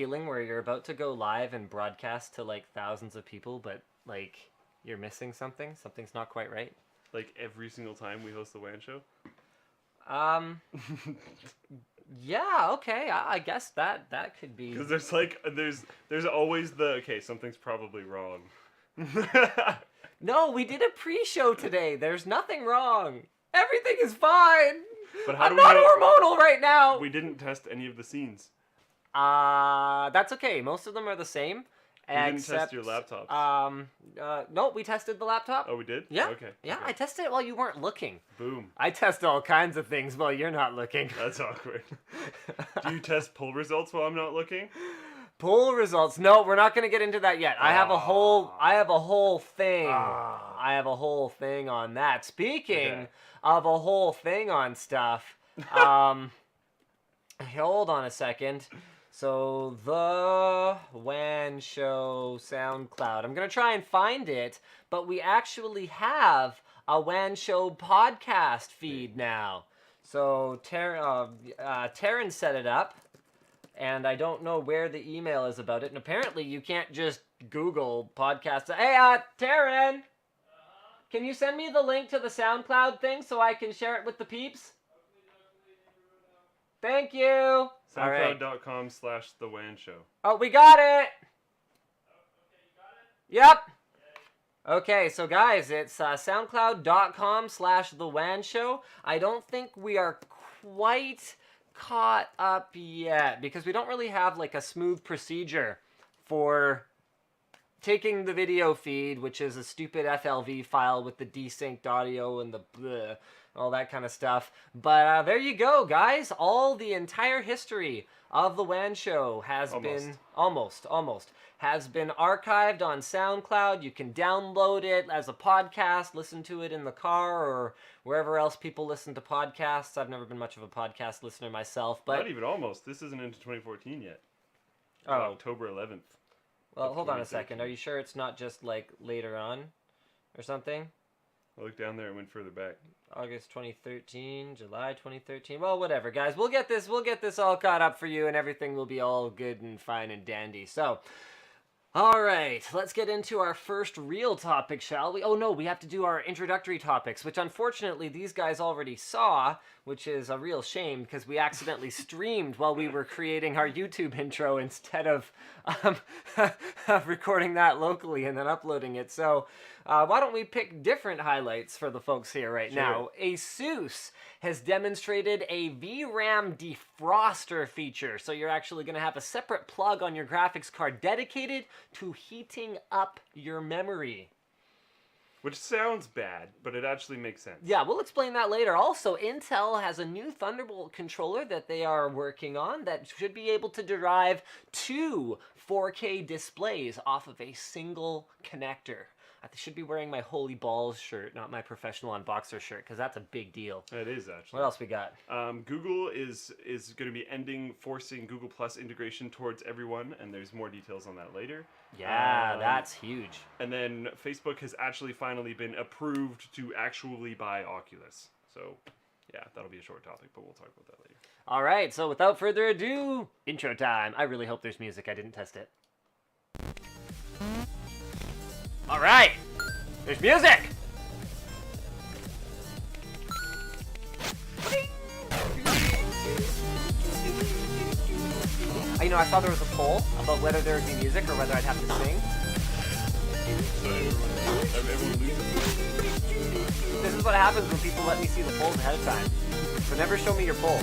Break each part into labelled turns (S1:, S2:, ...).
S1: feeling where you're about to go live and broadcast to like thousands of people, but like you're missing something? Something's not quite right?
S2: Like every single time we host the WAN show?
S1: Yeah, okay. I guess that could be.
S2: Because there's always okay, something's probably wrong.
S1: No, we did a pre-show today. There's nothing wrong. Everything is fine.
S2: But how
S1: I'm
S2: do we
S1: not
S2: know?
S1: hormonal right now.
S2: We didn't test any of the scenes.
S1: That's okay. Most of them are the same.
S2: We didn't test your laptops.
S1: No, we tested the laptop.
S2: Oh, we did?
S1: Yeah.
S2: Okay.
S1: Yeah,
S2: okay.
S1: I tested it while you weren't looking.
S2: Boom.
S1: I test all kinds of things while you're not looking.
S2: That's awkward. Do you test poll results while I'm not looking?
S1: Poll results. No, we're not going to get into that yet. I have a whole thing. I have a whole thing on that. Speaking of a whole thing on stuff, hold on a second. So the WAN show SoundCloud. I'm going to try and find it, but we actually have a WAN show podcast feed now. So Taryn set it up. And I don't know where the email is about it. And apparently you can't just Google podcast. Hey, Taryn! Can you send me the link to the SoundCloud thing so I can share it with the peeps? Thank you!
S2: SoundCloud.com/The WAN show.
S1: Oh, we got it! Yep! Okay, so guys, it's SoundCloud.com/The WAN show. I don't think we are quite caught up yet because we don't really have like a smooth procedure for taking the video feed, which is a stupid FLV file with the desynced audio and the bleh, all that kind of stuff. But there you go, guys. All the entire history of the WAN show has been almost has been archived on SoundCloud. You can download it as a podcast, listen to it in the car or wherever else people listen to podcasts. I've never been much of a podcast listener myself, but
S2: not even almost. This isn't into 2014 yet.
S1: Oh,
S2: October 11th.
S1: Well, hold on a second. Are you sure it's not just like later on or something?
S2: I looked down there and went further back.
S1: August 2013, July 2013. Well, whatever, guys. We'll get this all caught up for you and everything will be all good and fine and dandy. So, all right, let's get into our first real topic, shall we? Oh, no, we have to do our introductory topics, which unfortunately these guys already saw, which is a real shame because we accidentally streamed while we were creating our YouTube intro instead of recording that locally and then uploading it. So why don't we pick different highlights for the folks here right now? ASUS has demonstrated a VRAM defroster feature. So you're actually going to have a separate plug on your graphics card dedicated to heating up your memory.
S2: Which sounds bad, but it actually makes sense.
S1: Yeah, we'll explain that later. Also, Intel has a new Thunderbolt controller that they are working on that should be able to derive 2 4K displays off of a single connector. I should be wearing my Holy Balls shirt, not my Professional Unboxer shirt, because that's a big deal.
S2: It is, actually.
S1: What else we got?
S2: Google is going to be forcing Google Plus integration towards everyone, and there's more details on that later.
S1: Yeah, that's huge.
S2: And then Facebook has actually finally been approved to actually buy Oculus. So, yeah, that'll be a short topic, but we'll talk about that later.
S1: All right, so without further ado, intro time. I really hope there's music. I didn't test it. All right, there's music. You know, I saw there was a poll about whether there would be music or whether I'd have to sing.
S2: So everyone loses.
S1: This is what happens when people let me see the polls ahead of time. So never show me your poll.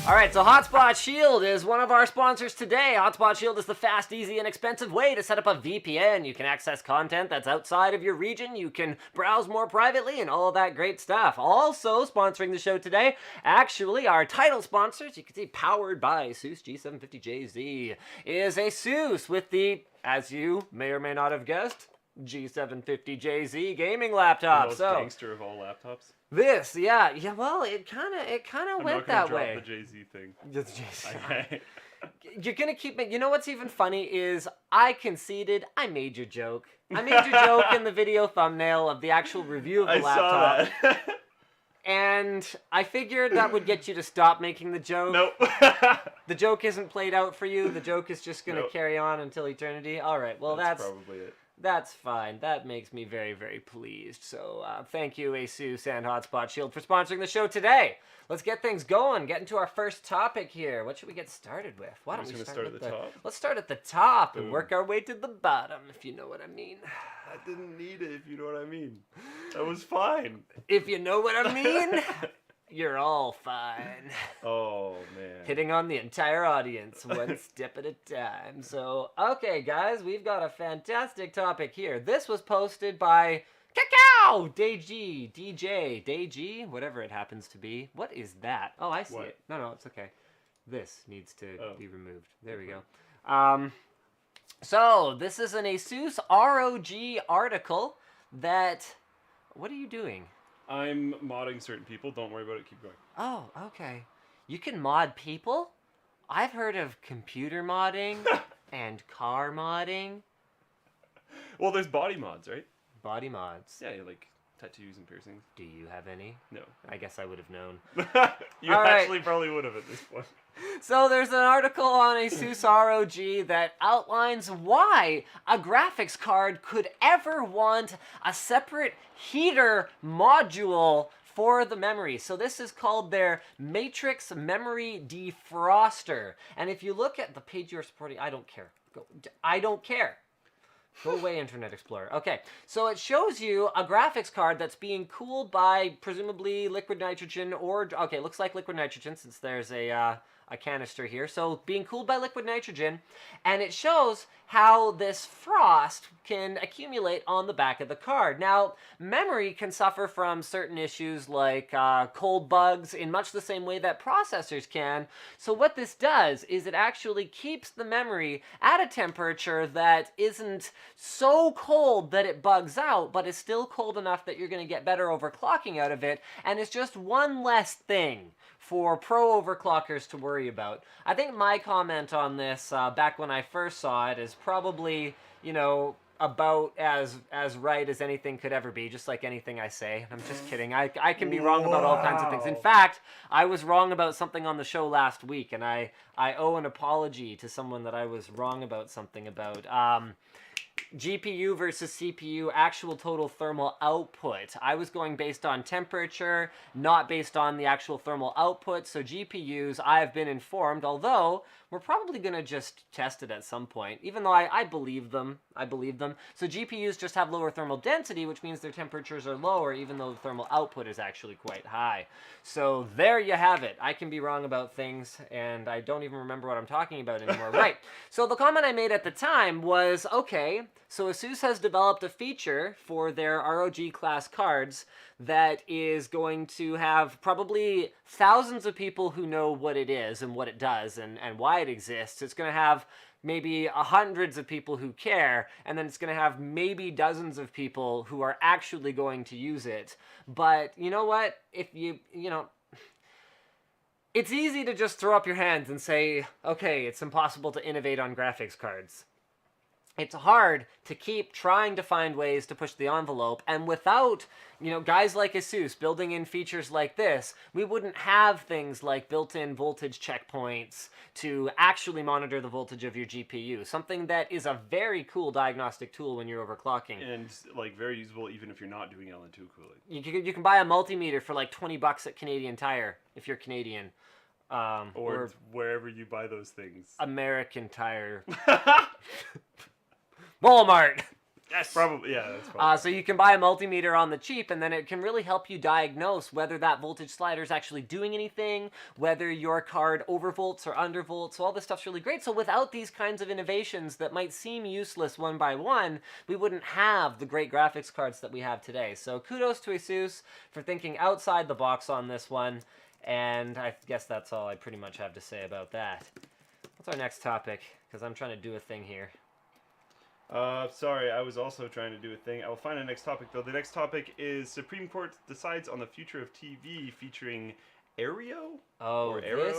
S1: All right, so Hotspot Shield is one of our sponsors today. Hotspot Shield is the fast, easy, and expensive way to set up a VPN. You can access content that's outside of your region. You can browse more privately and all that great stuff. Also sponsoring the show today, actually our title sponsors, you can see powered by ASUS G750JZ, is ASUS with the, as you may or may not have guessed, G750JZ gaming laptop.
S2: The most gangster of all laptops.
S1: This, yeah, well, it kind of went that way.
S2: I'm not gonna drop the Jay-Z thing.
S1: Just Jay-Z.
S2: Okay.
S1: You're gonna keep it. You know what's even funny is I conceded. I made your joke. I made your joke in the video thumbnail of the actual review of the laptop.
S2: I saw that.
S1: And I figured that would get you to stop making the joke.
S2: Nope.
S1: The joke isn't played out for you. The joke is just going to
S2: Nope.
S1: carry on until eternity. All right. Well,
S2: That's probably it.
S1: that's fine. That makes me very, very pleased. So thank you, ASUS and Hotspot Shield, for sponsoring the show today. Let's get things going. Get into our first topic here. What should we get started with? Why don't we start
S2: at the top?
S1: Let's start at the top and
S2: Boom.
S1: work our way to the bottom, if you know what I mean.
S2: I didn't need it, if you know what I mean. That was fine.
S1: If you know what I mean, you're all fine.
S2: Oh, man.
S1: Hitting on the entire audience, one step at a time. So, okay, guys, we've got a fantastic topic here. This was posted by Cacao DJ, whatever it happens to be. What is that? Oh, I see
S2: What?
S1: it. No, it's okay. This needs to be removed. There we
S2: Okay.
S1: go. So, this is an ASUS ROG article that... What are you doing?
S2: I'm modding certain people. Don't worry about it. Keep going.
S1: Oh, okay. You can mod people? I've heard of computer modding and car modding.
S2: Well, there's body mods, right?
S1: Body mods.
S2: Yeah, like tattoos and piercings.
S1: Do you have any?
S2: No.
S1: I guess I would have known.
S2: You
S1: All right.
S2: actually probably would have at this point.
S1: So there's an article on ASUS ROG that outlines why a graphics card could ever want a separate heater module for the memory. So this is called their Matrix Memory Defroster. And if you look at the page you're supporting, I don't care. I don't care. Go away, Internet Explorer. Okay, so it shows you a graphics card that's being cooled by presumably liquid nitrogen or... Okay, looks like liquid nitrogen since there's a canister here. So being cooled by liquid nitrogen, and it shows how this frost can accumulate on the back of the card. Now, memory can suffer from certain issues like cold bugs in much the same way that processors can. So what this does is it actually keeps the memory at a temperature that isn't so cold that it bugs out, but is still cold enough that you're going to get better overclocking out of it, and it's just one less thing for pro overclockers to worry about. I think my comment on this back when I first saw it is probably, you know, about as right as anything could ever be, just like anything I say. I'm just kidding. I can be wrong about all kinds of things. In
S2: Wow.
S1: fact, I was wrong about something on the show last week, and I owe an apology to someone that I was wrong about something about. GPU versus CPU actual total thermal output. I was going based on temperature, not based on the actual thermal output. So GPUs, I've been informed, although we're probably going to just test it at some point, even though I believe them. I believe them. So GPUs just have lower thermal density, which means their temperatures are lower, even though the thermal output is actually quite high. So there you have it. I can be wrong about things, and I don't even remember what I'm talking about anymore. Right. So the comment I made at the time was, okay, so ASUS has developed a feature for their ROG class cards that is going to have probably thousands of people who know what it is and what it does and why it exists. It's going to have maybe hundreds of people who care, and then it's going to have maybe dozens of people who are actually going to use it. But you know what? If you know, it's easy to just throw up your hands and say, okay, it's impossible to innovate on graphics cards. It's hard to keep trying to find ways to push the envelope, and without, you know, guys like ASUS building in features like this, we wouldn't have things like built-in voltage checkpoints to actually monitor the voltage of your GPU, something that is a very cool diagnostic tool when you're overclocking.
S2: And like very usable even if you're not doing LN2 cooling.
S1: You can buy a multimeter for like $20 at Canadian Tire if you're Canadian.
S2: Or wherever you buy those things.
S1: American Tire. Walmart.
S2: Yes. Probably, yeah, that's probably.
S1: So you can buy a multimeter on the cheap, and then it can really help you diagnose whether that voltage slider is actually doing anything, whether your card overvolts or undervolts. So all this stuff's really great. So without these kinds of innovations that might seem useless one by one, we wouldn't have the great graphics cards that we have today. So kudos to ASUS for thinking outside the box on this one, and I guess that's all I pretty much have to say about that. What's our next topic? Because I'm trying to do a thing here.
S2: Sorry, I was also trying to do a thing. I will find the next topic, though. The next topic is Supreme Court decides on the future of TV featuring Aereo?
S1: Oh,
S2: or Arrow?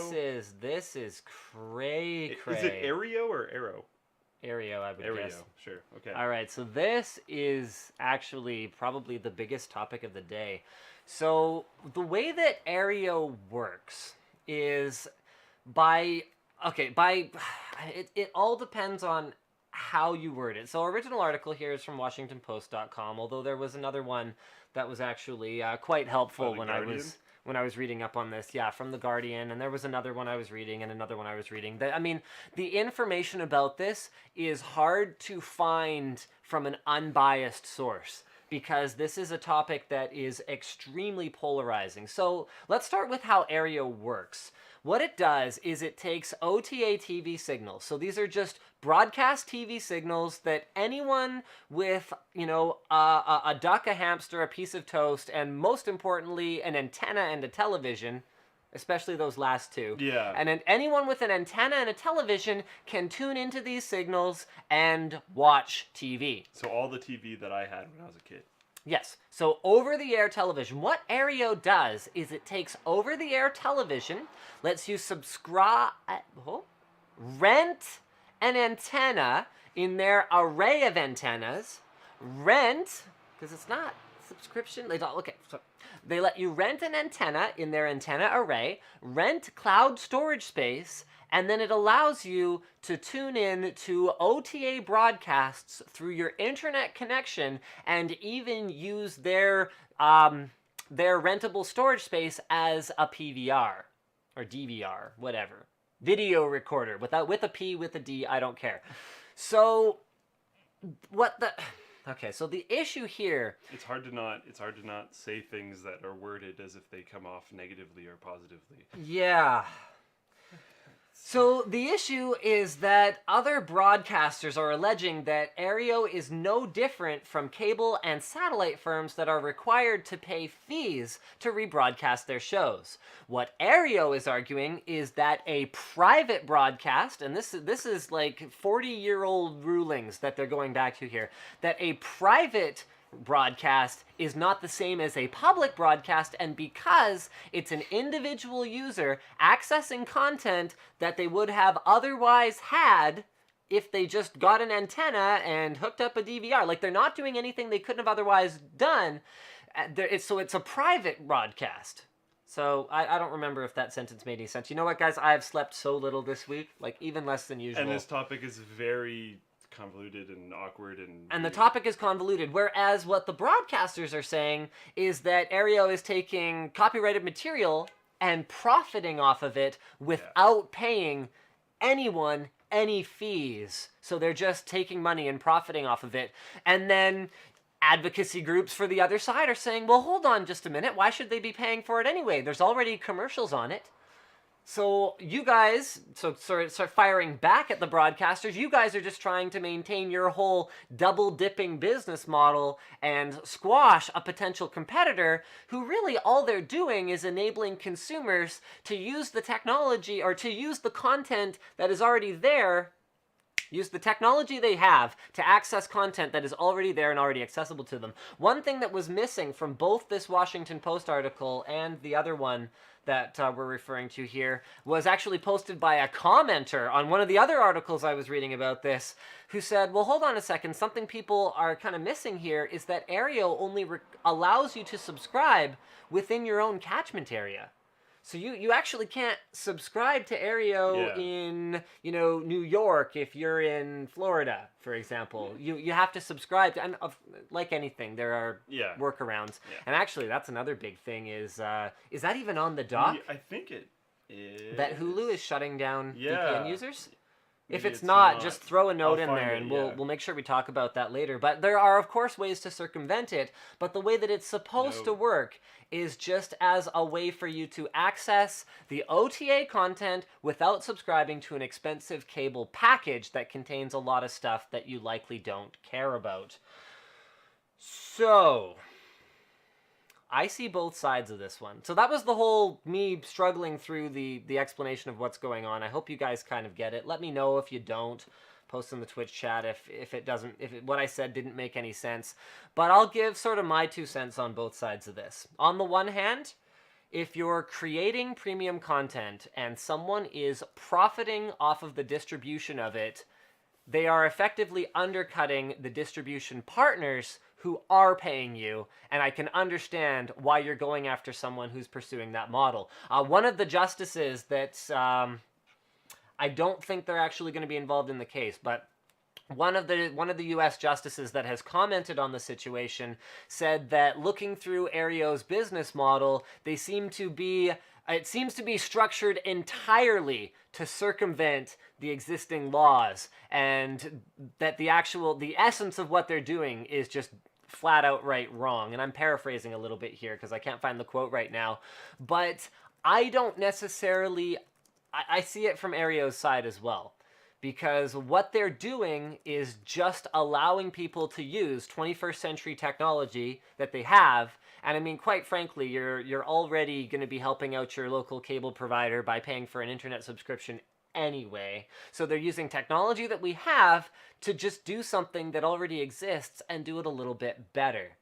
S1: this is cray.
S2: Is it Aereo or Arrow?
S1: Aereo, I would
S2: Aereo,
S1: guess.
S2: sure. Okay.
S1: All right, so this is actually probably the biggest topic of the day. So the way that Aereo works is by it all depends on how you word it. So original article here is from WashingtonPost.com, although there was another one that was actually quite helpful
S2: The
S1: when
S2: Guardian?
S1: when I was reading up on this. Yeah, from the Guardian, and there was another one I was reading and another one I was reading. I mean, the information about this is hard to find from an unbiased source because this is a topic that is extremely polarizing. So let's start with how Aereo works. What it does is it takes OTA TV signals. So these are just broadcast TV signals that anyone with, a duck, a hamster, a piece of toast, and most importantly, an antenna and a television, especially those last two.
S2: Yeah.
S1: And anyone with an antenna and a television can tune into these signals and watch TV.
S2: So all the TV that I had when I was a kid.
S1: Yes. So over-the-air television. What Aereo does is it takes over-the-air television, lets you subscribe, rent an antenna in their array of antennas, rent, because it's not subscription. They let you rent an antenna in their antenna array, rent cloud storage space, and then it allows you to tune in to OTA broadcasts through your internet connection and even use their rentable storage space as a PVR or DVR, whatever. Video recorder, with a P, with a D, I don't care. So, okay, so the issue here...
S2: It's hard to not say things that are worded as if they come off negatively or positively.
S1: Yeah. So the issue is that other broadcasters are alleging that Aereo is no different from cable and satellite firms that are required to pay fees to rebroadcast their shows. What Aereo is arguing is that a private broadcast, and this is like 40-year-old rulings that they're going back to here, that a private broadcast is not the same as a public broadcast, and because it's an individual user accessing content that they would have otherwise had if they just got an antenna and hooked up a DVR. Like, they're not doing anything they couldn't have otherwise done. So it's a private broadcast. So I don't remember if that sentence made any sense. You know what, guys? I have slept so little this week, like even less than usual.
S2: And this topic is very convoluted and awkward
S1: and the topic is convoluted, whereas what the broadcasters are saying is that Aereo is taking copyrighted material and profiting off of it without paying anyone any fees. So they're just taking money and profiting off of it. And then advocacy groups for the other side are saying, well, hold on just a minute, why should they be paying for it anyway? There's already commercials on it. So you guys, start firing back at the broadcasters. You guys are just trying to maintain your whole double-dipping business model and squash a potential competitor who really all they're doing is enabling consumers to use the technology or to use the content that is already there, use the technology they have to access content that is already there and already accessible to them. One thing that was missing from both this Washington Post article and the other one that we're referring to here was actually posted by a commenter on one of the other articles I was reading about this, who said, well, hold on a second, something people are kind of missing here is that Aereo only allows you to subscribe within your own catchment area. So you actually can't subscribe to Aereo in, New York if you're in Florida, for example. You have to subscribe to, and like anything, there are workarounds. Yeah. And actually, that's another big thing is that even on the dock?
S2: I think it is.
S1: That Hulu is shutting down VPN users? If
S2: Maybe
S1: it's not,
S2: not,
S1: just throw a note in there,
S2: it,
S1: and we'll make sure we talk about that later. But there are, of course, ways to circumvent it. But the way that it's supposed to work is just as a way for you to access the OTA content without subscribing to an expensive cable package that contains a lot of stuff that you likely don't care about. So I see both sides of this one. So that was the whole me struggling through the explanation of what's going on. I hope you guys kind of get it. Let me know if you don't. Post in the Twitch chat if what I said didn't make any sense. But I'll give sort of my 2 cents on both sides of this. On the one hand, if you're creating premium content and someone is profiting off of the distribution of it, they are effectively undercutting the distribution partners who are paying you, and I can understand why you're going after someone who's pursuing that model. One of the justices that's, I don't think they're actually going to be involved in the case, but one of the U.S. justices that has commented on the situation said that looking through Aereo's business model, it seems to be structured entirely to circumvent the existing laws, and that the essence of what they're doing is just flat outright wrong. And I'm paraphrasing a little bit here because I can't find the quote right now, but I don't necessarily, I see it from Aereo's side as well. Because what they're doing is just allowing people to use 21st century technology that they have. And I mean, quite frankly, you're already going to be helping out your local cable provider by paying for an internet subscription anyway. So they're using technology that we have to just do something that already exists and do it a little bit better.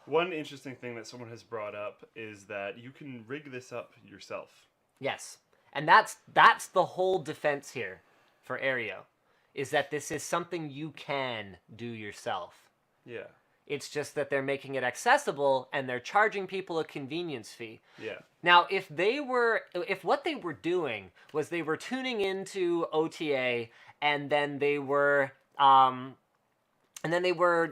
S2: One interesting thing that someone has brought up is that you can rig this up yourself.
S1: Yes. And that's the whole defense here for Aereo, is that this is something you can do yourself.
S2: Yeah.
S1: It's just that they're making it accessible and they're charging people a convenience fee.
S2: Yeah.
S1: Now, if what they were doing was they were tuning into OTA and then they were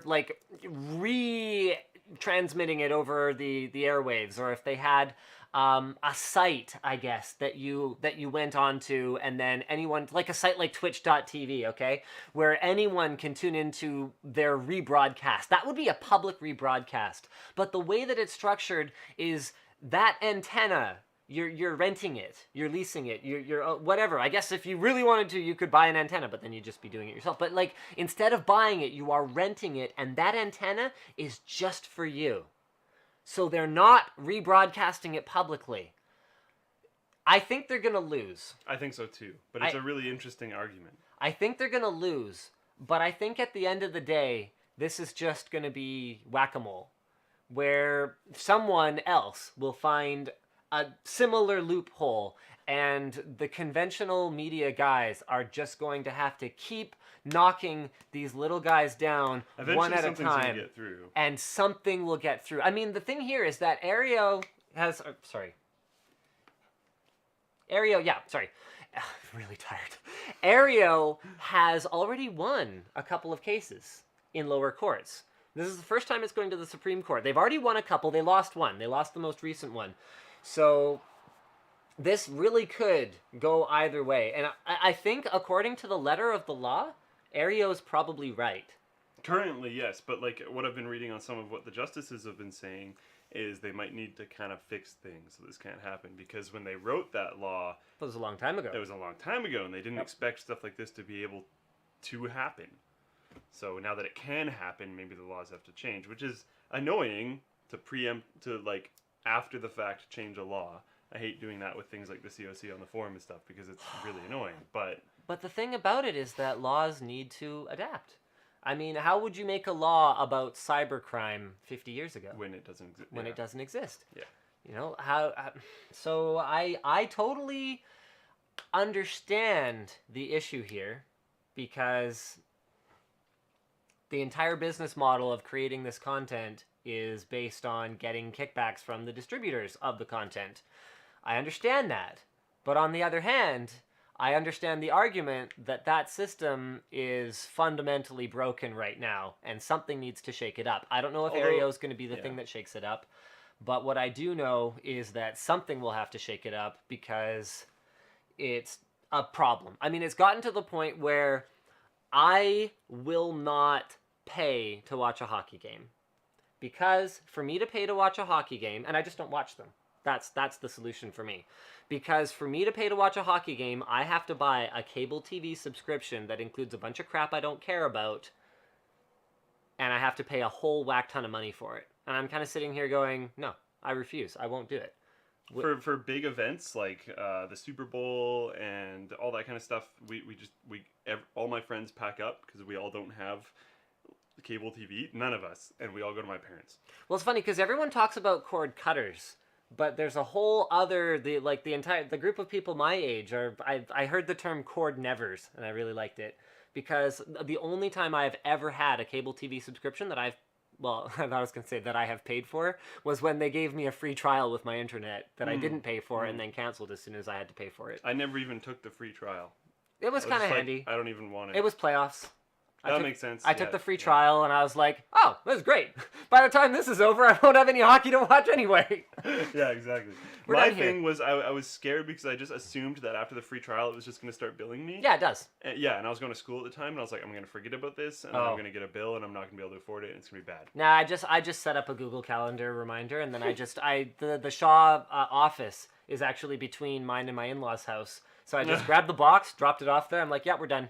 S1: like retransmitting it over the airwaves, or if they had a site, I guess, that you went on to, and then anyone, like a site like twitch.tv, okay, where anyone can tune into their rebroadcast. That would be a public rebroadcast. But the way that it's structured is that antenna, you're renting it, you're leasing it, you're whatever. I guess if you really wanted to, you could buy an antenna, but then you'd just be doing it yourself. But like, instead of buying it, you are renting it, and that antenna is just for you. So they're not rebroadcasting it publicly. I think they're going to lose.
S2: I think so too, but it's a really interesting argument.
S1: I think they're going to lose, but I think at the end of the day, this is just going to be whack-a-mole, where someone else will find a similar loophole, and the conventional media guys are just going to have to keep knocking these little guys down one at a time,
S2: get through.
S1: and something will get through. I mean, the thing here is that Aereo has... Aereo, yeah, sorry. I'm really tired. Aereo has already won a couple of cases in lower courts. This is the first time it's going to the Supreme Court. They've already won a couple. They lost one. They lost the most recent one. So this really could go either way. And I think, according to the letter of the law, Aereo is probably right.
S2: Currently, yes, but like what I've been reading on some of what the justices have been saying is they might need to kind of fix things so this can't happen, because when they wrote that law...
S1: That was a long time ago.
S2: It was a long time ago, and they didn't expect stuff like this to be able to happen. So now that it can happen, maybe the laws have to change, which is annoying to preempt, to like after the fact change a law. I hate doing that with things like the COC on the forum and stuff because it's really annoying. But
S1: the thing about it is that laws need to adapt. I mean, how would you make a law about cybercrime 50 years ago?
S2: When it doesn't exist.
S1: When it doesn't exist.
S2: Yeah.
S1: You know, so I totally understand the issue here, because the entire business model of creating this content is based on getting kickbacks from the distributors of the content. I understand that. But on the other hand, I understand the argument that that system is fundamentally broken right now, and something needs to shake it up. I don't know if Aereo is going to be the thing that shakes it up, but what I do know is that something will have to shake it up, because it's a problem. I mean, it's gotten to the point where I will not pay to watch a hockey game, because for me to pay to watch a hockey game, and I just don't watch them. That's the solution for me. Because for me to pay to watch a hockey game, I have to buy a cable TV subscription that includes a bunch of crap I don't care about, and I have to pay a whole whack ton of money for it. And I'm kind of sitting here going, no, I refuse. I won't do it.
S2: For big events like the Super Bowl and all that kind of stuff, all my friends pack up because we all don't have cable TV. None of us, and we all go to my parents.
S1: Well, it's funny because everyone talks about cord cutters, But there's a whole other the group of people my age are. I heard the term cord nevers, and I really liked it because the only time I've ever had a cable TV subscription that I was going to say that I have paid for was when they gave me a free trial with my internet that I didn't pay for and then canceled as soon as I had to pay for it.
S2: I never even took the free trial.
S1: It was kind of handy.
S2: I don't even want it.
S1: It was playoffs.
S2: That makes sense.
S1: I took the free trial and I was like, oh, this is great. By the time this is over, I won't have any hockey to watch anyway.
S2: Yeah, exactly. My thing was I was scared because I just assumed that after the free trial it was just going to start billing me.
S1: Yeah, it does.
S2: And I was going to school at the time and I was like, I'm going to forget about this and then I'm going to get a bill and I'm not going to be able to afford it and it's going to be bad.
S1: Nah, I just set up a Google Calendar reminder and then the Shaw office is actually between mine and my in-laws' house. So I just grabbed the box, dropped it off there. I'm like, yeah, we're done.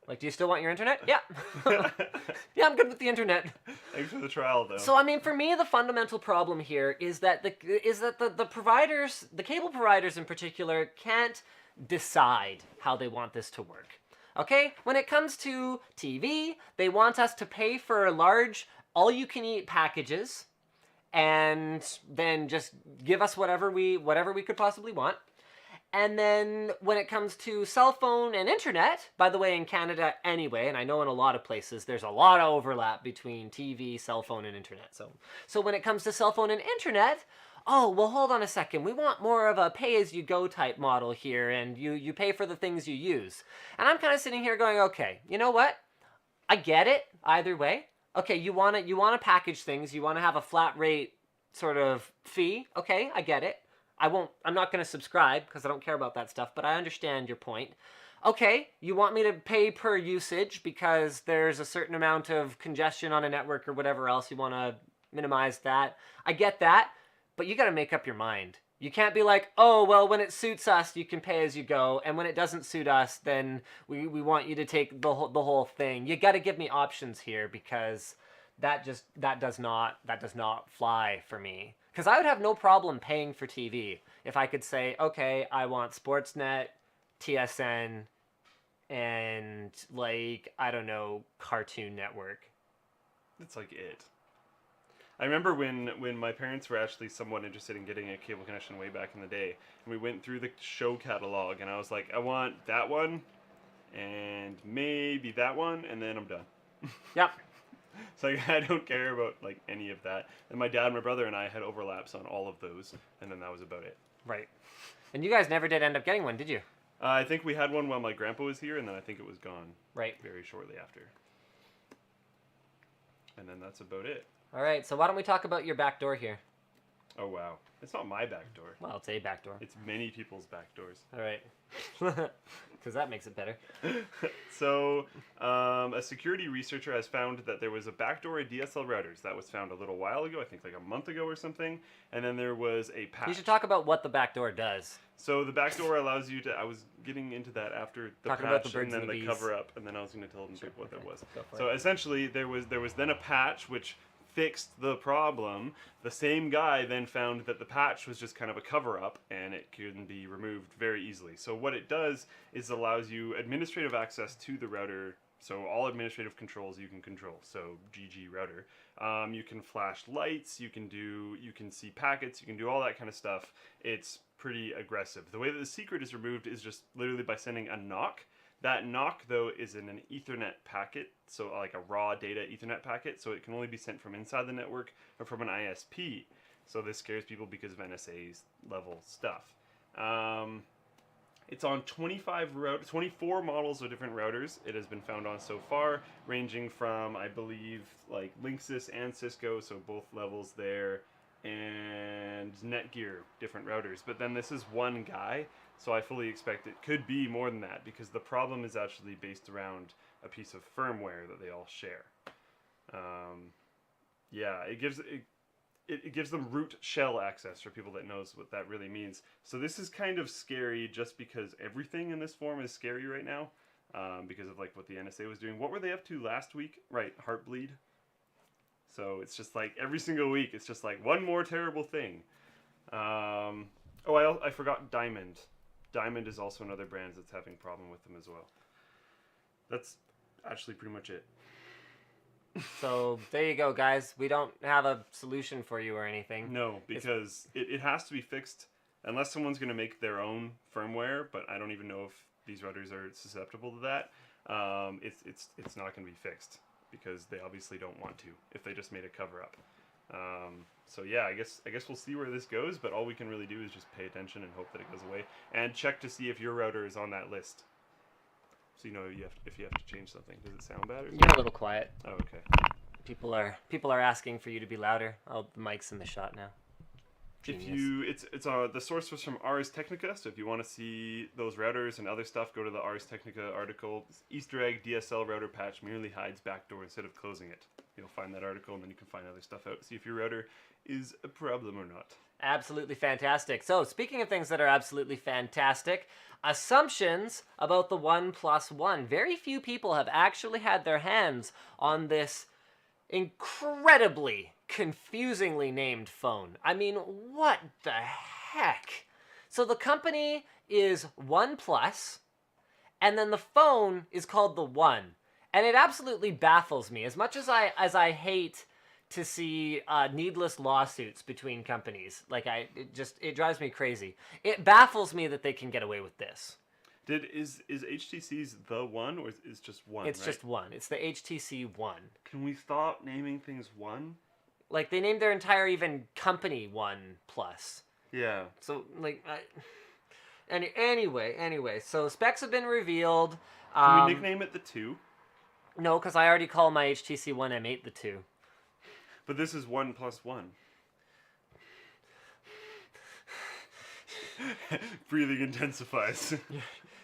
S1: Like, do you still want your internet? Yeah. Yeah, I'm good with the internet.
S2: Thanks for the trial, though.
S1: So, I mean, for me, the fundamental problem here is that the providers, the cable providers in particular, can't decide how they want this to work. Okay? When it comes to TV, they want us to pay for large, all-you-can-eat packages and then just give us whatever we could possibly want. And then when it comes to cell phone and internet, by the way, in Canada anyway, and I know in a lot of places, there's a lot of overlap between TV, cell phone, and internet. So when it comes to cell phone and internet, oh, well, hold on a second. We want more of a pay-as-you-go type model here, and you pay for the things you use. And I'm kind of sitting here going, okay, you know what? I get it either way. Okay, you want to package things. You want to have a flat rate sort of fee. Okay, I get it. I'm not going to subscribe because I don't care about that stuff, but I understand your point. Okay, you want me to pay per usage because there's a certain amount of congestion on a network or whatever else. You want to minimize that. I get that, but you got to make up your mind. You can't be like, oh, well, when it suits us, you can pay as you go, and when it doesn't suit us, then we want you to take the whole thing. You got to give me options here because that does not fly for me. Because I would have no problem paying for TV if I could say, okay, I want Sportsnet, TSN, and, like, I don't know, Cartoon Network.
S2: That's like it. I remember when my parents were actually somewhat interested in getting a cable connection way back in the day, and we went through the show catalog, and I was like, I want that one, and maybe that one, and then I'm done.
S1: Yep.
S2: So I don't care about like any of that. And my dad, my brother, and I had overlaps on all of those, and then that was about it.
S1: Right. And you guys never did end up getting one, did you?
S2: I think we had one while my grandpa was here, and then I think it was gone.
S1: Right.
S2: Very shortly after. And then that's about it.
S1: All right. So why don't we talk about your back door here?
S2: Oh wow, it's not my back door.
S1: Well, it's a back door.
S2: It's many people's back doors.
S1: All right. Because that makes it better.
S2: So, a security researcher has found that there was a backdoor in DSL routers. That was found a little while ago, I think like a month ago or something. And then there was a patch.
S1: You should talk about what the backdoor does.
S2: So the backdoor allows you to. I was getting into that after the
S1: Talking
S2: patch
S1: about the birds
S2: and then
S1: and the
S2: the
S1: bees.
S2: cover up, and then I was going to tell them what that was.
S1: Go for
S2: So
S1: it.
S2: essentially, there was then a patch which fixed the problem. The same guy then found that the patch was just kind of a cover-up and it can be removed very easily. So what it does is allows you administrative access to the router. So all administrative controls you can control. So GG router. You can flash lights, you can see packets, you can do all that kind of stuff. It's pretty aggressive. The way that the secret is removed is just literally by sending a knock. That knock, though, is in an Ethernet packet, so like a raw data Ethernet packet, so it can only be sent from inside the network or from an ISP. So this scares people because of NSA's level stuff. It's on 24 models of different routers it has been found on so far, ranging from, I believe, like Linksys and Cisco, so both levels there, and Netgear, different routers. But then this is one guy, so I fully expect it could be more than that, because the problem is actually based around a piece of firmware that they all share. Yeah, it gives them root shell access for people that knows what that really means. So this is kind of scary just because everything in this form is scary right now, because of like what the NSA was doing. What were they up to last week? Right, Heartbleed. So it's just like every single week, it's just like one more terrible thing. I forgot Diamond. Diamond is also another brand that's having a problem with them as well. That's actually pretty much it.
S1: So there you go, guys. We don't have a solution for you or anything.
S2: No, because it has to be fixed unless someone's going to make their own firmware. But I don't even know if these routers are susceptible to that. It's not going to be fixed because they obviously don't want to if they just made a cover up. So yeah, I guess we'll see where this goes. But all we can really do is just pay attention and hope that it goes away, and check to see if your router is on that list. So you know if you have to change something. Does it sound bad? Or
S1: You're a little quiet.
S2: Oh, okay.
S1: People are asking for you to be louder. Oh, the mic's in the shot now.
S2: If
S1: Genius.
S2: you, it's the source was from Ars Technica. So if you want to see those routers and other stuff, go to the Ars Technica article. Easter egg DSL router patch merely hides backdoor instead of closing it. You'll find that article, and then you can find other stuff out. See if your router is a problem or not.
S1: Absolutely fantastic. So, speaking of things that are absolutely fantastic, assumptions about the OnePlus One. Very few people have actually had their hands on this incredibly confusingly named phone. I mean, what the heck? So the company is OnePlus, and then the phone is called the One. And it absolutely baffles me. As much as I hate to see needless lawsuits between companies, like it drives me crazy. It baffles me that they can get away with this.
S2: Is HTC's the One, or is just One?
S1: It's
S2: right?
S1: just One. It's the HTC One.
S2: Can we stop naming things One?
S1: Like they named their entire even company One Plus.
S2: Yeah.
S1: So like, anyway. So specs have been revealed.
S2: Can we nickname it the Two?
S1: No, because I already call my HTC One M8 the 2.
S2: But this is 1+1. Breathing intensifies.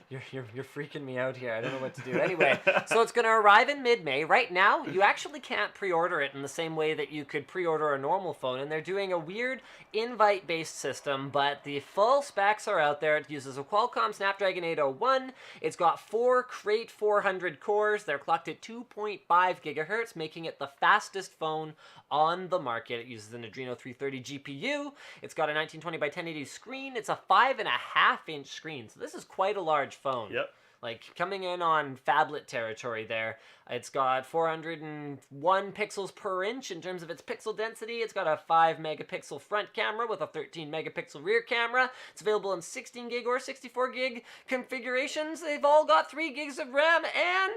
S1: You're freaking me out here. I don't know what to do. Anyway, so it's going to arrive in mid-May. Right now, you actually can't pre-order it in the same way that you could pre-order a normal phone, and they're doing a weird invite-based system, but the full specs are out there. It uses a Qualcomm Snapdragon 801. It's got 4 Crate 400 cores. They're clocked at 2.5 gigahertz, making it the fastest phone on the market. It uses an Adreno 330 GPU. It's got a 1920 by 1080 screen. It's a 5.5-inch screen, so this is quite a large phone.
S2: Yep.
S1: Like coming in on phablet territory there. It's got 401 pixels per inch in terms of its pixel density. It's got a 5 megapixel front camera with a 13 megapixel rear camera. It's available in 16 gig or 64 gig configurations. They've all got 3 gigs of RAM, and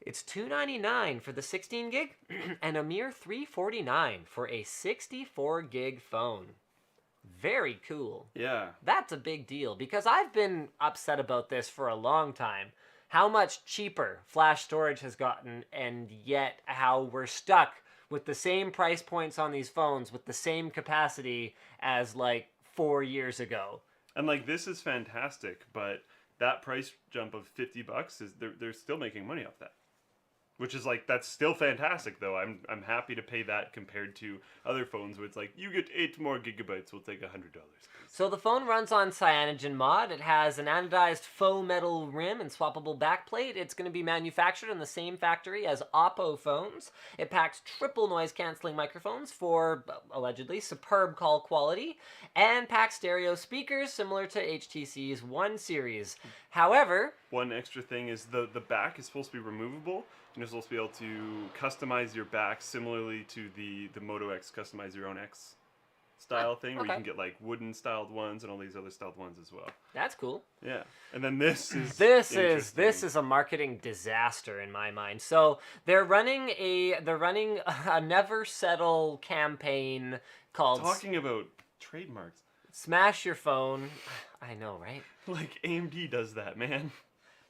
S1: it's $299 for the 16 gig and a mere $349 for a 64 gig phone. Very cool.
S2: Yeah.
S1: That's a big deal because I've been upset about this for a long time. How much cheaper flash storage has gotten, and yet how we're stuck with the same price points on these phones with the same capacity as like 4 years ago.
S2: And like this is fantastic, but that price jump of $50 is they're still making money off that. Which is like, that's still fantastic though. I'm happy to pay that compared to other phones where it's like, you get 8 more gigabytes, we'll take $100.
S1: So the phone runs on Cyanogen mod. It has an anodized faux metal rim and swappable backplate. It's going to be manufactured in the same factory as Oppo phones. It packs triple noise cancelling microphones for, allegedly, superb call quality, and packs stereo speakers similar to HTC's One series. However,
S2: one extra thing is the back is supposed to be removable. You're supposed to be able to customize your back similarly to the Moto X customize your own X style thing, where you can get like wooden styled ones and all these other styled ones as well.
S1: That's cool.
S2: Yeah. And then this is
S1: this is a marketing disaster in my mind. So they're running a never settle campaign called
S2: talking about trademarks.
S1: Smash Your Phone. I know, right?
S2: Like AMD does that, man.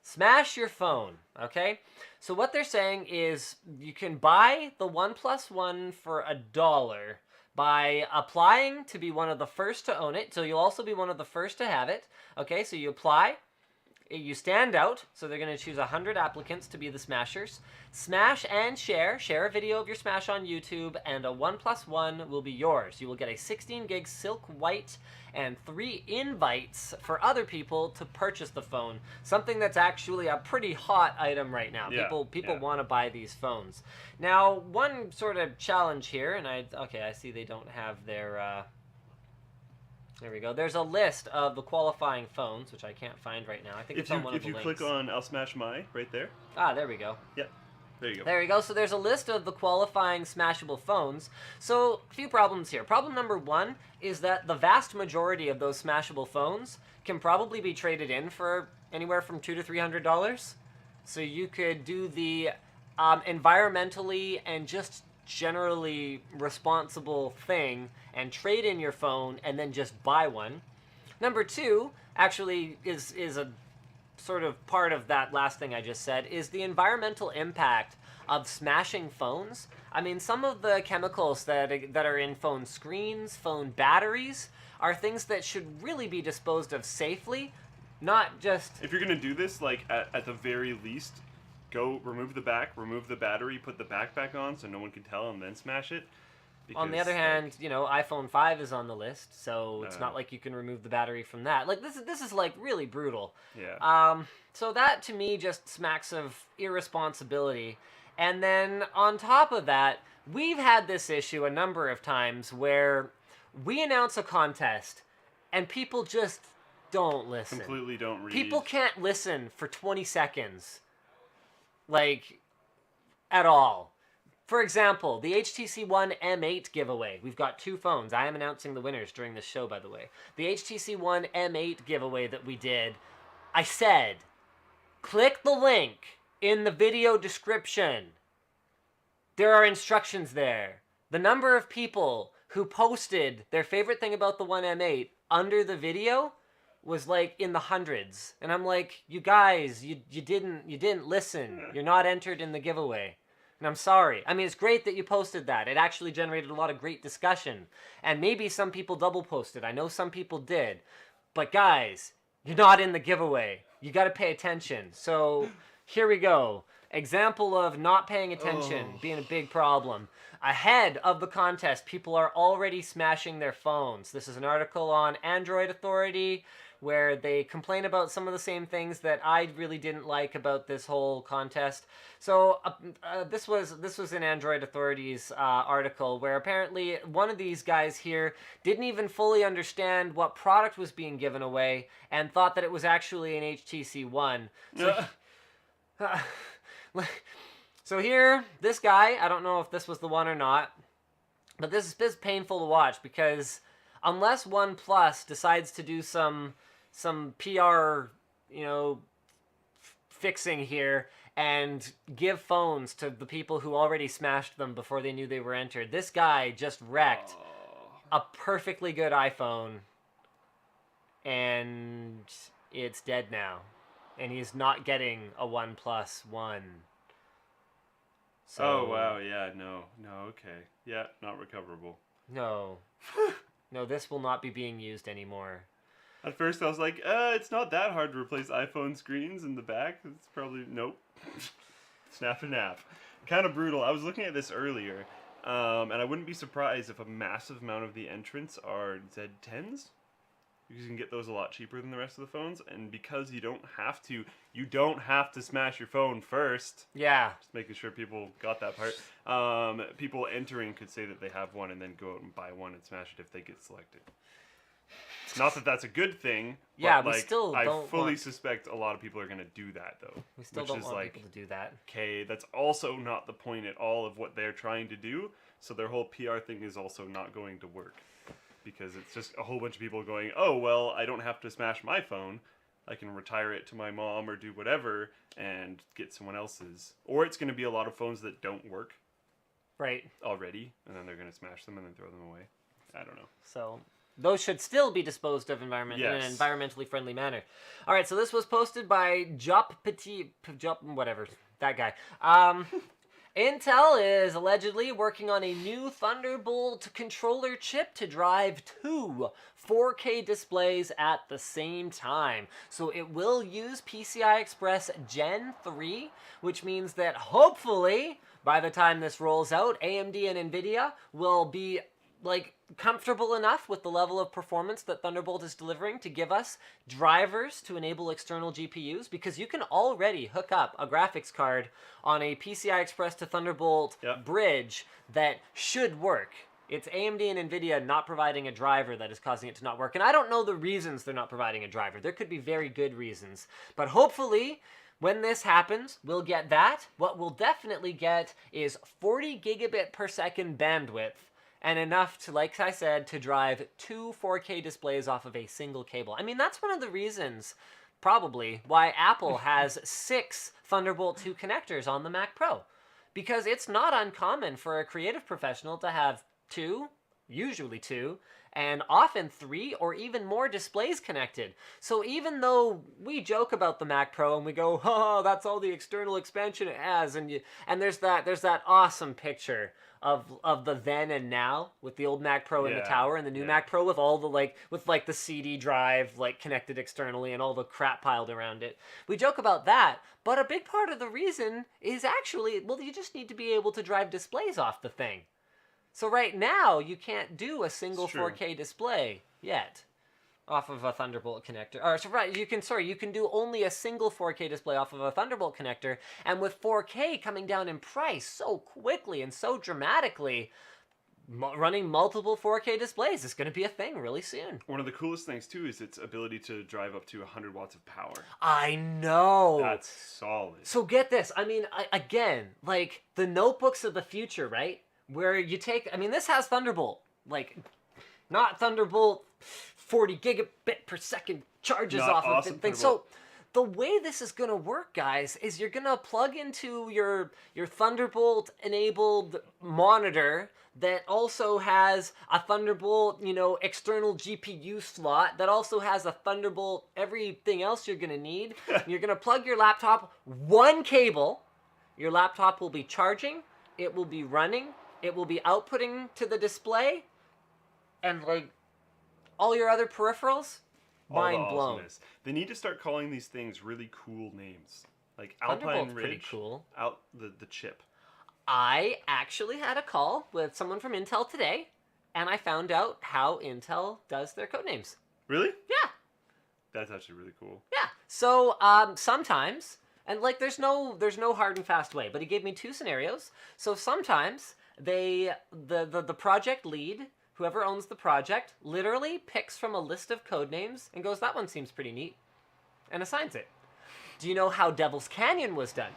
S1: Smash your phone, okay? So what they're saying is you can buy the OnePlus One for $1 by applying to be one of the first to own it. So you'll also be one of the first to have it. Okay, so you apply. You stand out, so they're going to choose 100 applicants to be the smashers. Smash and share. Share a video of your smash on YouTube, and a OnePlus One will be yours. You will get a 16 gig silk white and 3 invites for other people to purchase the phone. Something that's actually a pretty hot item right now.
S2: Yeah,
S1: People want to buy these phones. Now, one sort of challenge here, and I see they don't have their... There we go. There's a list of the qualifying phones, which I can't find right now. I think it's on one of the links.
S2: If you click on I'll Smash My right there.
S1: Ah, there we go.
S2: Yep. There you go.
S1: There you go. So there's a list of the qualifying smashable phones. So a few problems here. Problem number one is that the vast majority of those smashable phones can probably be traded in for anywhere from $200 to $300. So you could do the environmentally and just generally responsible thing and trade in your phone and then just buy one. Number two actually is a sort of part of that last thing I just said, is the environmental impact of smashing phones. I mean, some of the chemicals that are in phone screens, phone batteries, are things that should really be disposed of safely, not just...
S2: If you're going to do this, like, at the very least, go remove the back, remove the battery, put the back back on so no one can tell, and then smash it. Because,
S1: on the other hand, you know, iPhone 5 is on the list, so it's not like you can remove the battery from that. Like, this is like really brutal.
S2: Yeah.
S1: So that to me just smacks of irresponsibility. And then on top of that, we've had this issue a number of times where we announce a contest and people just don't listen.
S2: Completely don't read.
S1: People can't listen for 20 seconds. Like, at all. For example, the HTC One M8 giveaway. We've got two phones. I am announcing the winners during this show, by the way. The HTC One M8 giveaway that we did, I said, click the link in the video description. There are instructions there. The number of people who posted their favorite thing about the One M8 under the video was like in the hundreds. And I'm like, you guys, you didn't listen. You're not entered in the giveaway. And I'm sorry. I mean, it's great that you posted that. It actually generated a lot of great discussion. And maybe some people double posted. I know some people did. But guys, you're not in the giveaway. You got to pay attention. So here we go. Example of not paying attention being a big problem. Ahead of the contest, people are already smashing their phones. This is an article on Android Authority where they complain about some of the same things that I really didn't like about this whole contest. So this was an Android Authority's article where apparently one of these guys here didn't even fully understand what product was being given away and thought that it was actually an HTC One. So here, this guy, I don't know if this was the one or not, but this is painful to watch because unless OnePlus decides to do some PR, fixing here and give phones to the people who already smashed them before they knew they were entered, this guy just wrecked a perfectly good iPhone, and it's dead now. And he's not getting a OnePlus One. So,
S2: oh, wow, yeah, no, okay. Yeah, not recoverable.
S1: No. No, this will not be being used anymore.
S2: At first I was like, it's not that hard to replace iPhone screens in the back. It's probably, nope. Snap and nap. Kind of brutal. I was looking at this earlier, and I wouldn't be surprised if a massive amount of the entrants are Z10s. Because you can get those a lot cheaper than the rest of the phones, and because you don't have to smash your phone first.
S1: Yeah.
S2: Just making sure people got that part. People entering could say that they have one and then go out and buy one and smash it if they get selected. Not that that's a good thing.
S1: Yeah,
S2: but
S1: we still don't
S2: I fully suspect a lot of people are going to do that, though.
S1: We still don't want people to do that.
S2: Okay, that's also not the point at all of what they're trying to do, so their whole PR thing is also not going to work. Because it's just a whole bunch of people going, oh, well, I don't have to smash my phone. I can retire it to my mom or do whatever and get someone else's. Or it's going to be a lot of phones that don't work.
S1: Right.
S2: Already. And then they're going to smash them and then throw them away. I don't know.
S1: So those should still be disposed of in an environmentally friendly manner. All right, so this was posted by whatever, that guy. Intel is allegedly working on a new Thunderbolt controller chip to drive two 4K displays at the same time. So it will use PCI Express Gen 3, which means that hopefully by the time this rolls out, AMD and Nvidia will be comfortable enough with the level of performance that Thunderbolt is delivering to give us drivers to enable external GPUs, because you can already hook up a graphics card on a PCI Express to Thunderbolt bridge that should work. It's AMD and Nvidia not providing a driver that is causing it to not work. And I don't know the reasons they're not providing a driver. There could be very good reasons. But hopefully, When this happens, we'll get that. What we'll definitely get is 40 gigabit per second bandwidth, and enough to, like I said, to drive 2 4K displays off of a single cable. I mean, that's one of the reasons, probably, why Apple has 6 Thunderbolt 2 connectors on the Mac Pro. Because it's not uncommon for a creative professional to have 2, usually 2, and often 3 or even more displays connected. So even though we joke about the Mac Pro and we go, oh, that's all the external expansion it has, and there's that awesome picture of the then and now with the old Mac Pro in the tower and the new Mac Pro with all the with the CD drive connected externally and all the crap piled around it. We joke about that, but a big part of the reason is actually, well, you just need to be able to drive displays off the thing. So right now, you can't do a single 4K display yet off of a Thunderbolt connector. You can do only a single 4K display off of a Thunderbolt connector, and with 4K coming down in price so quickly and so dramatically, running multiple 4K displays is going to be a thing really soon.
S2: One of the coolest things, too, is its ability to drive up to 100 watts of power.
S1: I know!
S2: That's solid.
S1: So get this. I mean, again, the notebooks of the future, right? Where you take, I mean, this has Thunderbolt, not Thunderbolt 40 gigabit per second charges off of the thing. So the way this is going to work, guys, is you're going to plug into your Thunderbolt enabled monitor that also has a Thunderbolt, external GPU slot that also has a Thunderbolt, everything else you're going to need. You're going to plug your laptop, one cable. Your laptop will be charging. It will be running. It will be outputting to the display, and all your other peripherals, mind blown.
S2: They need to start calling these things really cool names, like
S1: Thunderbolt's
S2: Alpine Ridge.
S1: Pretty cool.
S2: Out the chip.
S1: I actually had a call with someone from Intel today, and I found out how Intel does their codenames.
S2: Really?
S1: Yeah.
S2: That's actually really cool.
S1: Yeah. So sometimes, and there's no hard and fast way, but he gave me 2 scenarios. So sometimes the project lead, whoever owns the project, literally picks from a list of code names and goes, that one seems pretty neat, and assigns it. Do you know how Devil's Canyon was done?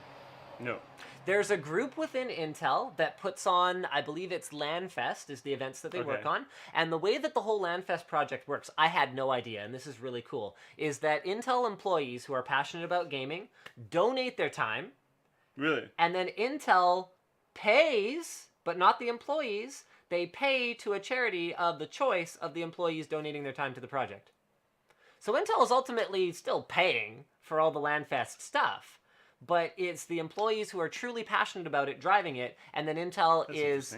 S2: No.
S1: There's a group within Intel that puts on, I believe it's LANFest is the events that they work on. And the way that the whole LANFest project works, I had no idea, and this is really cool, is that Intel employees who are passionate about gaming donate their time.
S2: Really?
S1: And then Intel pays, but not the employees, they pay to a charity of the choice of the employees donating their time to the project. So Intel is ultimately still paying for all the LANFest stuff, but it's the employees who are truly passionate about it driving it, and then Intel is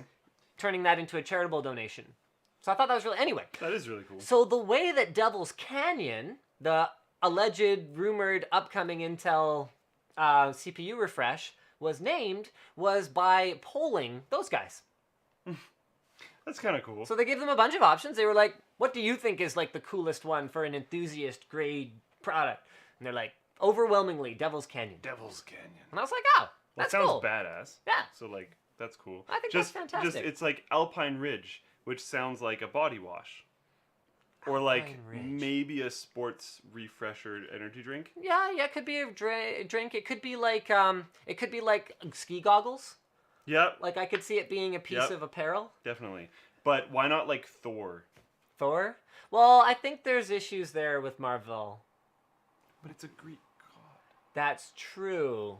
S1: turning that into a charitable donation. So I thought that was really... Anyway.
S2: That is really cool.
S1: So the way that Devil's Canyon, the alleged, rumored, upcoming Intel CPU refresh, was named was by polling those guys.
S2: That's kind of cool.
S1: So they gave them a bunch of options. They were like, what do you think is the coolest one for an enthusiast grade product? And they're like, overwhelmingly, Devil's Canyon.
S2: Devil's Canyon.
S1: And I was like, oh, that's
S2: cool.
S1: cool.
S2: That sounds badass.
S1: Yeah.
S2: So that's cool.
S1: I think that's fantastic.
S2: It's like Alpine Ridge, which sounds like a body wash. Or maybe a sports refresher energy drink.
S1: Yeah, it could be a drink. It could be like ski goggles.
S2: Yeah.
S1: I could see it being a piece of apparel.
S2: Definitely. But why not Thor?
S1: Thor? Well, I think there's issues there with Marvel.
S2: But it's a Greek god.
S1: That's true.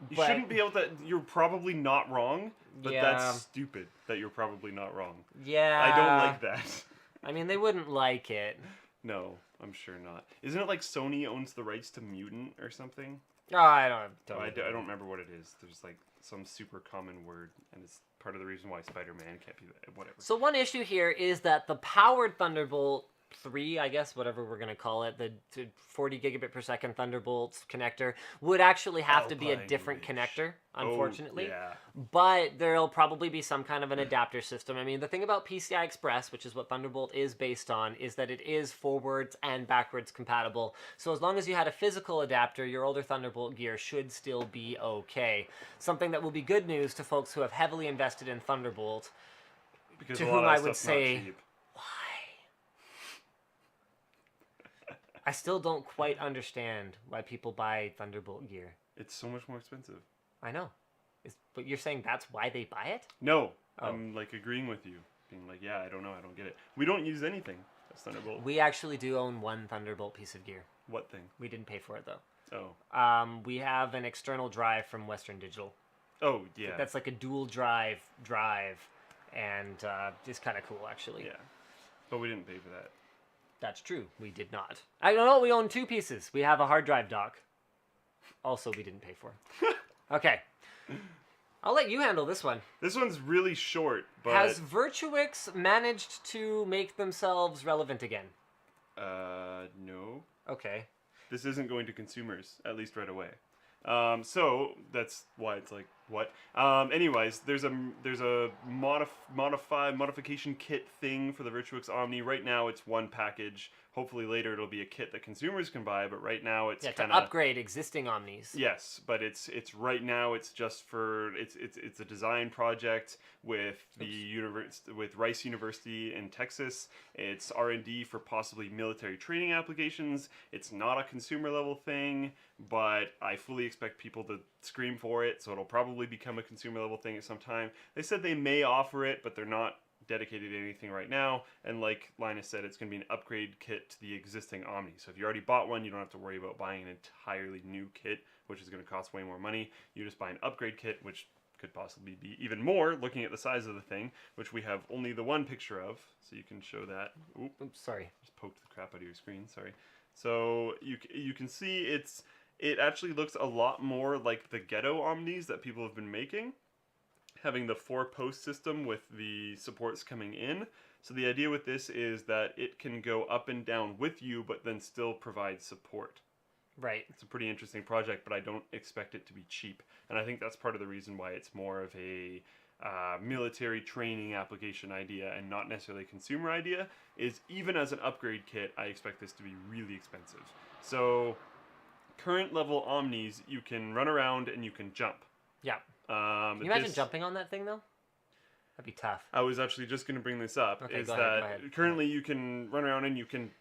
S2: You shouldn't be able to... You're probably not wrong, but that's stupid that you're probably not wrong.
S1: Yeah.
S2: I don't like that.
S1: I mean, they wouldn't like it.
S2: No, I'm sure not. Isn't it Sony owns the rights to Mutant or something?
S1: Oh, I don't
S2: remember what it is. There's some super common word, and it's part of the reason why Spider-Man can't be that. Whatever.
S1: So one issue here is that the powered Thunderbolt 3, I guess, whatever we're going to call it, the 40 gigabit per second Thunderbolt connector, would actually have to be a different connector, unfortunately.
S2: Yeah.
S1: But there'll probably be some kind of an adapter system. I mean, the thing about PCI Express, which is what Thunderbolt is based on, is that it is forwards and backwards compatible. So as long as you had a physical adapter, your older Thunderbolt gear should still be okay. Something that will be good news to folks who have heavily invested in Thunderbolt,
S2: because
S1: to
S2: a lot
S1: whom
S2: of
S1: I
S2: that
S1: would
S2: stuff's not
S1: say...
S2: cheap.
S1: I still don't quite understand why people buy Thunderbolt gear.
S2: It's so much more expensive.
S1: I know. But you're saying that's why they buy it?
S2: No,
S1: Oh.
S2: I'm like agreeing with you, being like, yeah, I don't know, I don't get it. We don't use anything that's Thunderbolt.
S1: We actually do own one Thunderbolt piece of gear.
S2: What thing?
S1: We didn't pay for it though.
S2: Oh.
S1: We have an external drive from Western Digital.
S2: Oh yeah.
S1: That's like a dual drive, and it's kind of cool actually.
S2: Yeah, but we didn't pay for that.
S1: That's true. We did not. I don't know. We own two pieces. We have a hard drive dock. Also, we didn't pay for. Okay. I'll let you handle this one.
S2: This one's really short, but...
S1: Has Virtuix managed to make themselves relevant again?
S2: No.
S1: Okay.
S2: This isn't going to consumers, at least right away. So that's why it's like, what? Anyways, there's a modification kit thing for the Virtuix Omni. Right now it's one package. Hopefully later it'll be a kit that consumers can buy, but right now it's
S1: to upgrade existing Omnis.
S2: Yes, but it's right now it's just for it's a design project with with Rice University in Texas. It's R&D for possibly military training applications. It's not a consumer level thing, but I fully expect people to scream for it, so it'll probably become a consumer level thing at some time. They said they may offer it, but they're not dedicated to anything right now, and like Linus said, it's going to be an upgrade kit to the existing Omni. So if you already bought one, you don't have to worry about buying an entirely new kit, which is going to cost way more money. You just buy an upgrade kit, which could possibly be even more, looking at the size of the thing, which we have only the one picture of, so you can show that.
S1: Oops, sorry.
S2: Just poked the crap out of your screen, sorry. So you can see it actually looks a lot more like the ghetto Omnis that people have been making, having the 4-post system with the supports coming in. So the idea with this is that it can go up and down with you, but then still provide support.
S1: Right.
S2: It's a pretty interesting project, but I don't expect it to be cheap. And I think that's part of the reason why it's more of a military training application idea and not necessarily a consumer idea, is even as an upgrade kit, I expect this to be really expensive. So current level Omnis, you can run around and you can jump.
S1: Yeah. Can you imagine jumping on that thing though? That'd be tough.
S2: I was actually just going to bring this up.
S1: Okay,
S2: is
S1: go
S2: that
S1: ahead.
S2: Currently you can run around and you can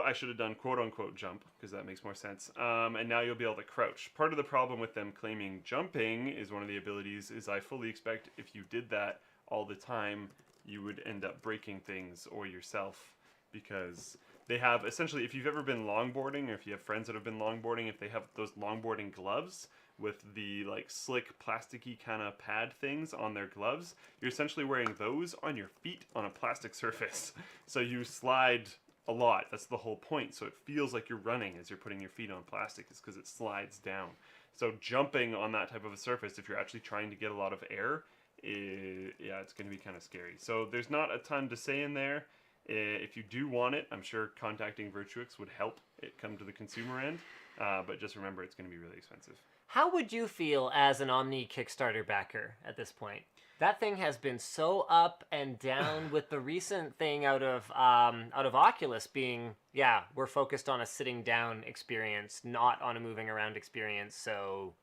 S2: I should have done quote unquote jump because that makes more sense. And now you'll be able to crouch. Part of the problem with them claiming jumping is one of the abilities is I fully expect if you did that all the time, you would end up breaking things or yourself, because they have essentially, if you've ever been longboarding or if you have friends that have been longboarding, if they have those longboarding gloves with the like slick plasticky kind of pad things on their gloves, you're essentially wearing those on your feet on a plastic surface. So you slide a lot. That's the whole point. So it feels like you're running as you're putting your feet on plastic, is because it slides down. So jumping on that type of a surface, if you're actually trying to get a lot of air, yeah, it's going to be kind of scary. So there's not a ton to say in there. If you do want it, I'm sure contacting Virtuix would help it come to the consumer end. But just remember, it's going to be really expensive.
S1: How would you feel as an Omni Kickstarter backer at this point? That thing has been so up and down with the recent thing out of Oculus being, yeah, we're focused on a sitting down experience, not on a moving around experience. So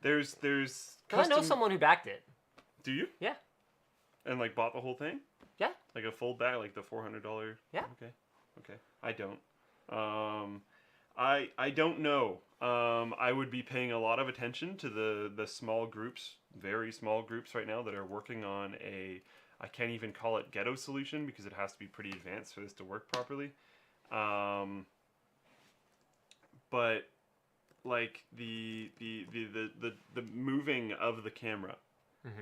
S2: there's
S1: I know someone who backed it.
S2: Do you?
S1: Yeah.
S2: And like bought the whole thing?
S1: Yeah.
S2: Like a full bag, like the $400?
S1: Yeah.
S2: Okay. I don't. I don't know. I would be paying a lot of attention to the small groups, very small groups right now that are working on I can't even call it ghetto solution because it has to be pretty advanced for this to work properly. But like the moving of the camera,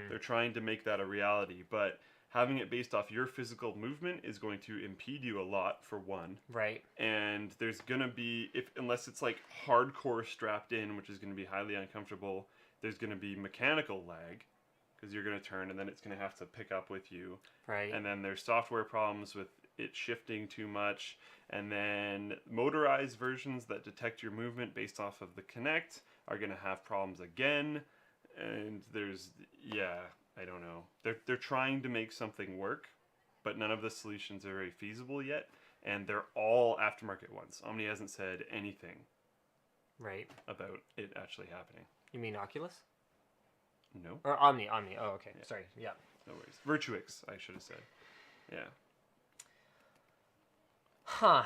S2: they're trying to make that a reality, but having it based off your physical movement is going to impede you a lot, for one.
S1: Right.
S2: And there's going to be, unless it's like hardcore strapped in, which is going to be highly uncomfortable, there's going to be mechanical lag because you're going to turn and then it's going to have to pick up with you.
S1: Right.
S2: And then there's software problems with it shifting too much. And then motorized versions that detect your movement based off of the Kinect are going to have problems again. And there's, yeah, I don't know. They're trying to make something work, but none of the solutions are very feasible yet, and they're all aftermarket ones. Omni hasn't said anything
S1: right
S2: about it actually happening.
S1: You mean Oculus?
S2: No.
S1: Or Omni. Oh, okay. Yeah. Sorry. Yeah.
S2: No worries. Virtuix, I should have said. Yeah.
S1: Huh.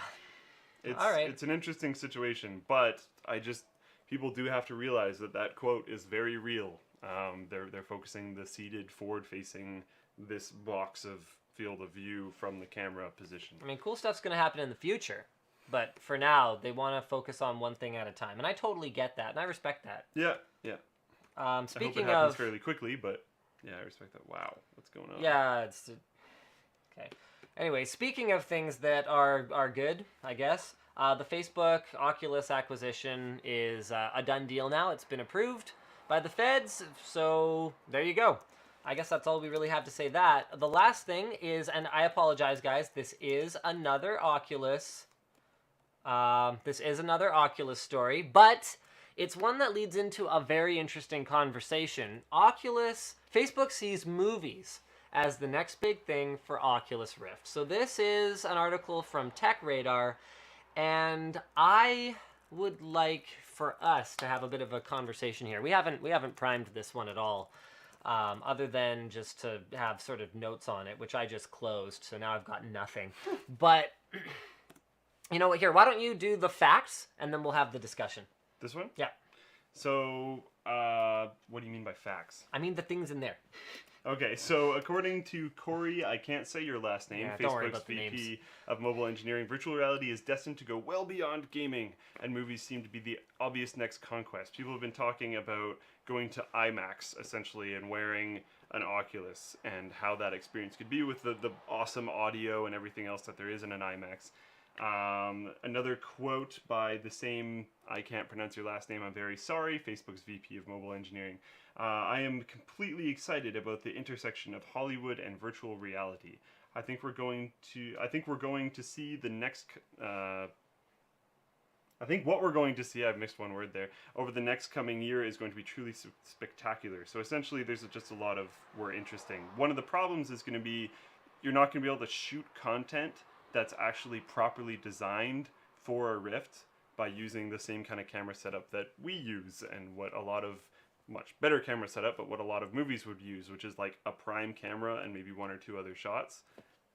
S1: All right.
S2: It's an interesting situation, but people do have to realize that quote is very real. They're focusing the seated forward facing this box of field of view from the camera position.
S1: I mean, cool stuff's going to happen in the future, but for now, they want to focus on one thing at a time, and I totally get that, and I respect that.
S2: Yeah, yeah. I hope
S1: Speaking
S2: it happens
S1: of
S2: fairly quickly, but yeah, I respect that. Wow, what's going on?
S1: yeah, it's okay. Anyway, speaking of things that are good, I guess the Facebook Oculus acquisition is a done deal now. It's been approved by the feds, so there you go. I guess that's all we really have to say that. The last thing is, and I apologize, guys, this is another Oculus. This is another Oculus story, but it's one that leads into a very interesting conversation. Facebook sees movies as the next big thing for Oculus Rift. So this is an article from Tech Radar, and I would like for us to have a bit of a conversation here. We haven't primed this one at all, other than just to have sort of notes on it, which I just closed, so now I've got nothing. But you know what? Here, why don't you do the facts, and then we'll have the discussion.
S2: This one?
S1: Yeah.
S2: So, what do you mean by facts?
S1: I mean the things in there.
S2: Okay, so according to Corey, I can't say your last name,
S1: Yeah, don't worry
S2: Facebook's
S1: about the
S2: VP
S1: names.
S2: of mobile engineering, virtual reality is destined to go well beyond gaming, and movies seem to be the obvious next conquest. People have been talking about going to IMAX, essentially, and wearing an Oculus, and how that experience could be with the awesome audio and everything else that there is in an IMAX. Another quote by the same, I can't pronounce your last name, I'm very sorry, Facebook's VP of Mobile Engineering. I am completely excited about the intersection of Hollywood and virtual reality. I think we're going to see the next, I think what we're going to see, I've mixed one word there, over the next coming year is going to be truly spectacular. So essentially there's just a lot of, interesting. One of the problems is going to be, you're not going to be able to shoot content that's actually properly designed for a Rift by using the same kind of camera setup that we use, and what a lot of much better camera setup, but what a lot of movies would use, which is like a prime camera and maybe one or two other shots,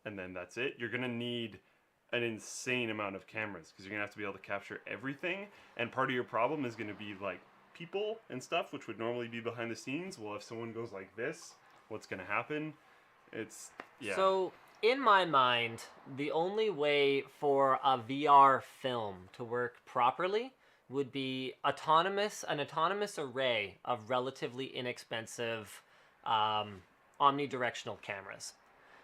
S2: and then that's it. You're gonna need an insane amount of cameras because you're gonna have to be able to capture everything, and part of your problem is gonna be like people and stuff, which would normally be behind the scenes. Well, if someone goes like this, what's gonna happen? It's, yeah.
S1: So in my mind, the only way for a VR film to work properly would be an autonomous array of relatively inexpensive omnidirectional cameras.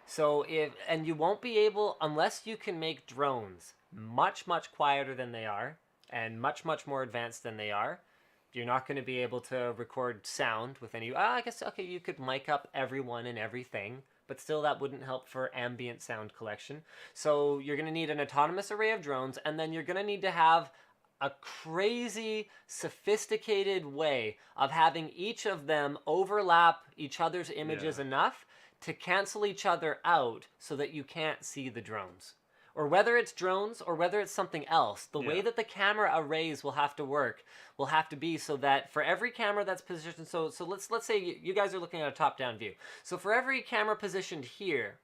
S1: So and you won't be able, unless you can make drones much quieter than they are and much more advanced than they are, you're not going to be able to record sound with any. I guess, okay, you could mic up everyone and everything, but still that wouldn't help for ambient sound collection. So you're going to need an autonomous array of drones, and then you're going to need to have a crazy, sophisticated way of having each of them overlap each other's images enough to cancel each other out so that you can't see the drones. Or whether it's drones or whether it's something else, the way that the camera arrays will have to work will have to be so that for every camera that's positioned, so let's say you guys are looking at a top-down view. So for every camera positioned here,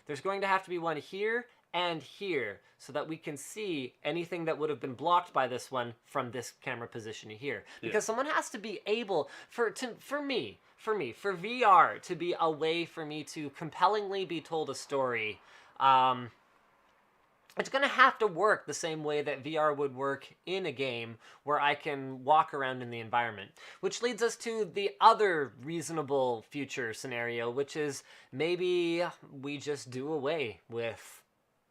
S1: there's going to have to be one here and here so that we can see anything that would have been blocked by this one from this camera position here. Because someone has to be able, for VR to be a way for me to compellingly be told a story, it's going to have to work the same way that VR would work in a game where I can walk around in the environment. Which leads us to the other reasonable future scenario, which is maybe we just do away with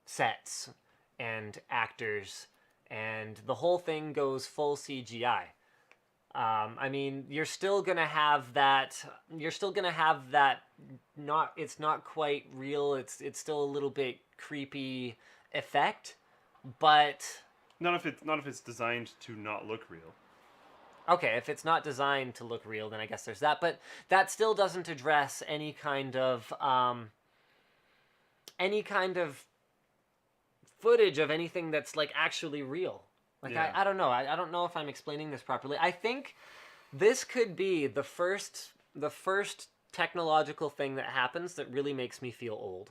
S1: sets and actors and the whole thing goes full CGI. I mean, you're still gonna have that. It's not quite real. It's still a little bit creepy effect, but
S2: not if it's designed to not look real.
S1: Okay, if it's not designed to look real, then I guess there's that. But that still doesn't address any kind of footage of anything that's like actually real. Like I don't know. I don't know if I'm explaining this properly. I think this could be the first technological thing that happens that really makes me feel old,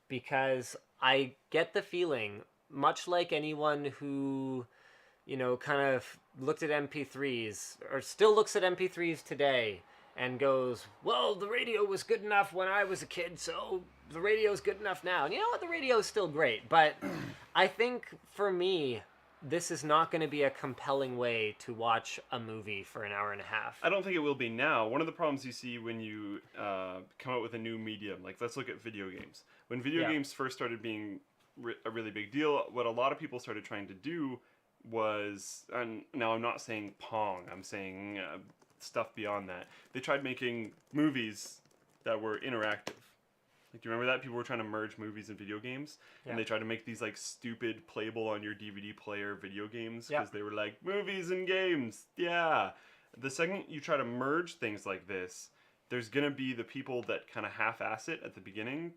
S1: because I get the feeling much like anyone who, kind of looked at MP3s or still looks at MP3s today and goes, well, the radio was good enough when I was a kid, so the radio's good enough now. And you know what? The radio is still great. But I think for me, this is not going to be a compelling way to watch a movie for an hour and a half.
S2: I don't think it will be now. One of the problems you see when you come out with a new medium, like let's look at video games. When video games first started being a really big deal, what a lot of people started trying to do was, and now I'm not saying Pong, I'm saying stuff beyond that. They tried making movies that were interactive. Like, do you remember that? People were trying to merge movies and video games, and they tried to make these like stupid playable on your DVD player video games because they were like movies and games. Yeah. The second you try to merge things like this, there's gonna be the people that kind of half-ass it at the beginning,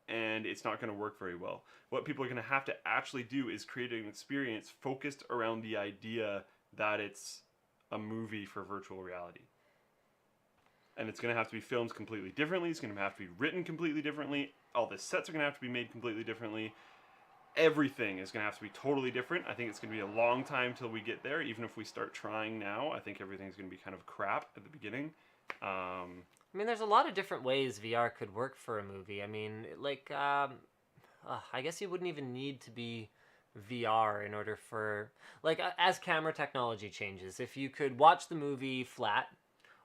S2: and it's not gonna work very well. What people are gonna have to actually do is create an experience focused around the idea that it's a movie for virtual reality. And it's going to have to be filmed completely differently. It's going to have to be written completely differently. All the sets are going to have to be made completely differently. Everything is going to have to be totally different. I think it's going to be a long time till we get there. Even if we start trying now, I think everything's going to be kind of crap at the beginning.
S1: I mean, there's a lot of different ways VR could work for a movie. I mean, like, I guess you wouldn't even need to be VR in order for, like, as camera technology changes, if you could watch the movie flat,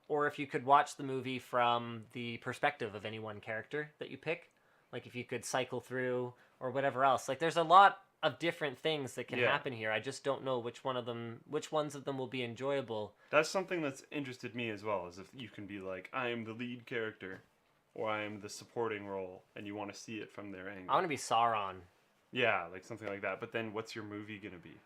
S1: or if you could watch the movie from the perspective of any one character that you pick, like if you could cycle through or whatever else. Like, there's a lot of different things that can happen here. I just don't know which ones of them will be enjoyable.
S2: That's something that's interested me as well, is if you can be like, I am the lead character, or I am the supporting role, and you want to see it from their angle.
S1: I want to be Sauron.
S2: Yeah, like something like that. But then what's your movie going to be?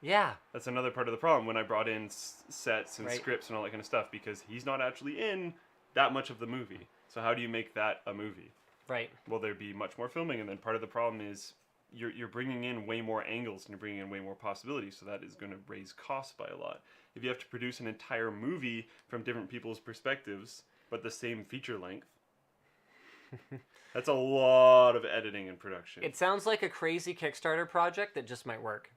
S1: Yeah.
S2: That's another part of the problem when I brought in sets and scripts and all that kind of stuff, because he's not actually in that much of the movie. So how do you make that a movie?
S1: Right.
S2: Will there be much more filming? And then part of the problem is you're bringing in way more angles and you're bringing in way more possibilities, so that is going to raise costs by a lot. If you have to produce an entire movie from different people's perspectives, but the same feature length, that's a lot of editing and production.
S1: It sounds like a crazy Kickstarter project that just might work.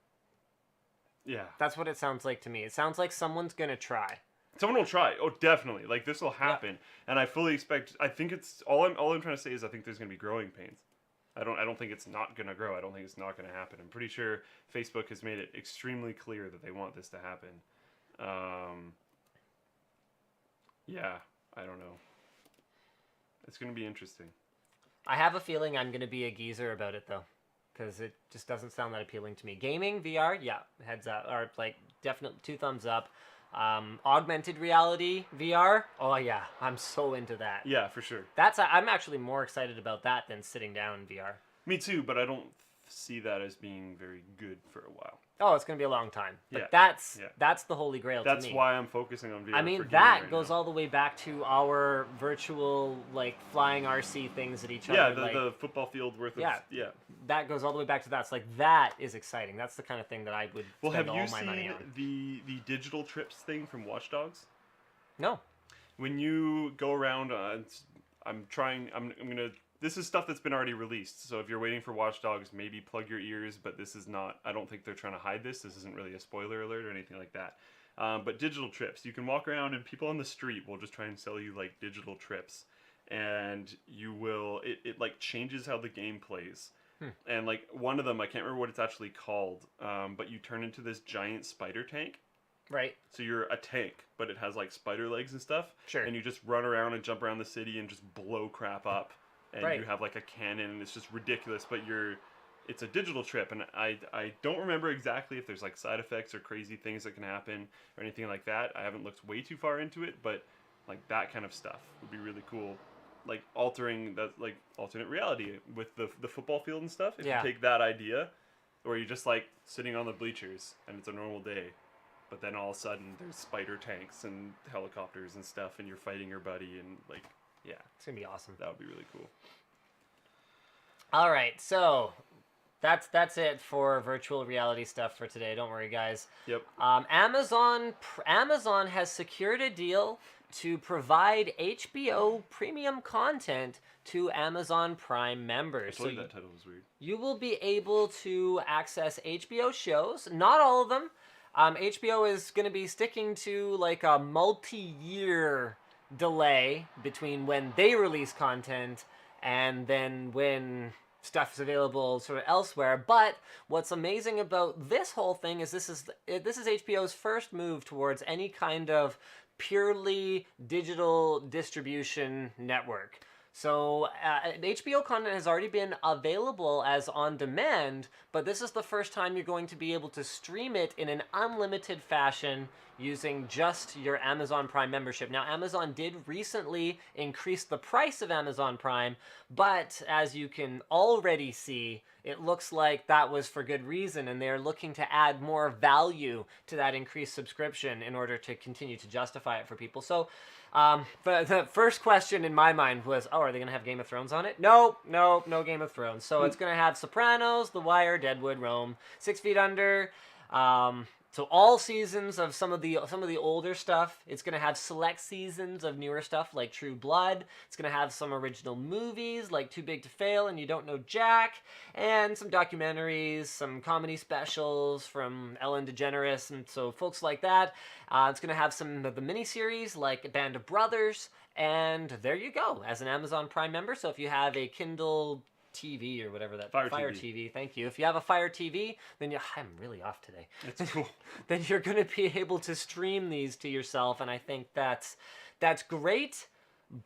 S2: Yeah.
S1: That's what it sounds like to me. It sounds like someone's going to try.
S2: Someone will try. Oh, definitely. Like, this will happen. Yeah. And I fully expect, I think it's, all I'm trying to say is I think there's going to be growing pains. I don't think it's not going to grow. I don't think it's not going to happen. I'm pretty sure Facebook has made it extremely clear that they want this to happen. Yeah, I don't know. It's going to be interesting.
S1: I have a feeling I'm going to be a geezer about it, though, because it just doesn't sound that appealing to me. Gaming, VR, yeah, heads up, or like definitely 2 thumbs up. Augmented reality, VR, oh yeah, I'm so into that.
S2: Yeah, for sure.
S1: I'm actually more excited about that than sitting down in VR.
S2: Me too, but I don't see that as being very good for a while.
S1: Oh, it's going to be a long time. But
S2: yeah.
S1: That's the holy grail to me.
S2: That's why I'm focusing on VR.
S1: I mean, that goes all the way back to our virtual, like, flying RC things at each other.
S2: Yeah,
S1: like,
S2: the football field worth of... Yeah.
S1: That goes all the way back to that. It's like, that is exciting. That's the kind of thing that I would spend all my money on.
S2: Have you seen the digital trips thing from Watch Dogs?
S1: No.
S2: When you go around, I'm gonna... This is stuff that's been already released, so if you're waiting for Watch Dogs, maybe plug your ears, but this is not... I don't think they're trying to hide this. This isn't really a spoiler alert or anything like that. But digital trips. You can walk around and people on the street will just try and sell you, like, digital trips. And you will... It like, changes how the game plays. And, like, one of them, I can't remember what it's actually called, but you turn into this giant spider tank.
S1: Right.
S2: So you're a tank, but it has, like, spider legs and stuff.
S1: Sure.
S2: And you just run around and jump around the city and just blow crap up. And you have like a cannon, and it's just ridiculous. But it's a digital trip, and I don't remember exactly if there's like side effects or crazy things that can happen or anything like that. I haven't looked way too far into it, but like that kind of stuff would be really cool. Like altering that, like alternate reality with the football field and stuff. If you take that idea, or you're just like sitting on the bleachers and it's a normal day, but then all of a sudden there's spider tanks and helicopters and stuff, and you're fighting your buddy and like. Yeah.
S1: It's going to be awesome.
S2: That would be really cool.
S1: All right, so That's it for virtual reality stuff for today. Don't worry, guys.
S2: Yep.
S1: Amazon has secured a deal to provide HBO premium content to Amazon Prime
S2: I
S1: members.
S2: told you that title was weird.
S1: You will be able to access HBO shows, not all of them. HBO is going to be sticking to like a multi-year delay between when they release content and then when stuff's available sort of elsewhere. But what's amazing about this whole thing is this is HBO's first move towards any kind of purely digital distribution network. So HBO content has already been available as on demand, but this is the first time you're going to be able to stream it in an unlimited fashion using just your Amazon Prime membership. Now, Amazon did recently increase the price of Amazon Prime, but as you can already see, it looks like that was for good reason, and they're looking to add more value to that increased subscription in order to continue to justify it for people. So the first question in my mind was, oh, are they going to have Game of Thrones on it? No Game of Thrones. So it's going to have Sopranos, The Wire, Deadwood, Rome, 6 Feet Under, so all seasons of some of the older stuff. It's going to have select seasons of newer stuff like True Blood. It's going to have some original movies like Too Big to Fail and You Don't Know Jack, and some documentaries, some comedy specials from Ellen DeGeneres, and so folks like that. It's going to have some of the miniseries like Band of Brothers, and there you go as an Amazon Prime member. So if you have a Kindle TV or whatever that
S2: Fire
S1: TV. Thank you. If you have a Fire TV, then I'm really off today.
S2: That's cool.
S1: Then you're going to be able to stream these to yourself, and I think that's great,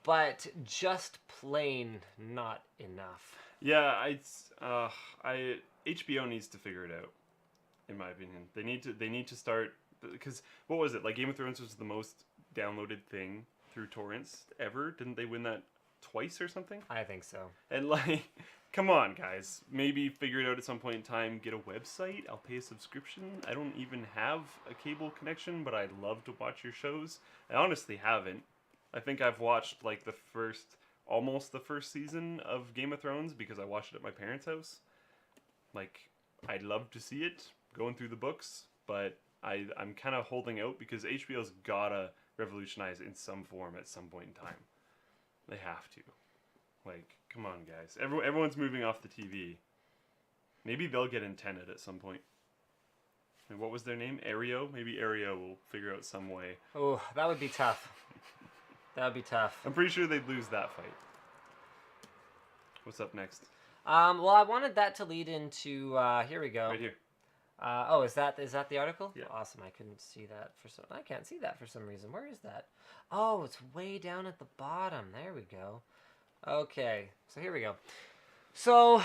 S1: but just plain not enough.
S2: Yeah, HBO needs to figure it out. In my opinion, they need to start, because what was it, like Game of Thrones was the most downloaded thing through torrents ever? Didn't they win that twice or something?
S1: I think so.
S2: And like, come on, guys. Maybe figure it out at some point in time. Get a website. I'll pay a subscription. I don't even have a cable connection, but I'd love to watch your shows. I honestly haven't. I think I've watched like almost the first season of Game of Thrones because I watched it at my parents' house. Like, I'd love to see it going through the books, but I'm kind of holding out because HBO's gotta revolutionize it in some form at some point in time. They have to. Like, come on, guys. Everyone's moving off the TV. Maybe they'll get antennaed at some point. And what was their name? Aereo? Maybe Aereo will figure out some way.
S1: Oh, that would be tough. That would be tough.
S2: I'm pretty sure they'd lose that fight. What's up next?
S1: Well, I wanted that to lead into, here we go.
S2: Right here.
S1: Oh, is that the article?
S2: Yeah.
S1: Awesome. I couldn't see that I can't see that for some reason. Where is that? Oh, it's way down at the bottom. There we go. Okay. So here we go. So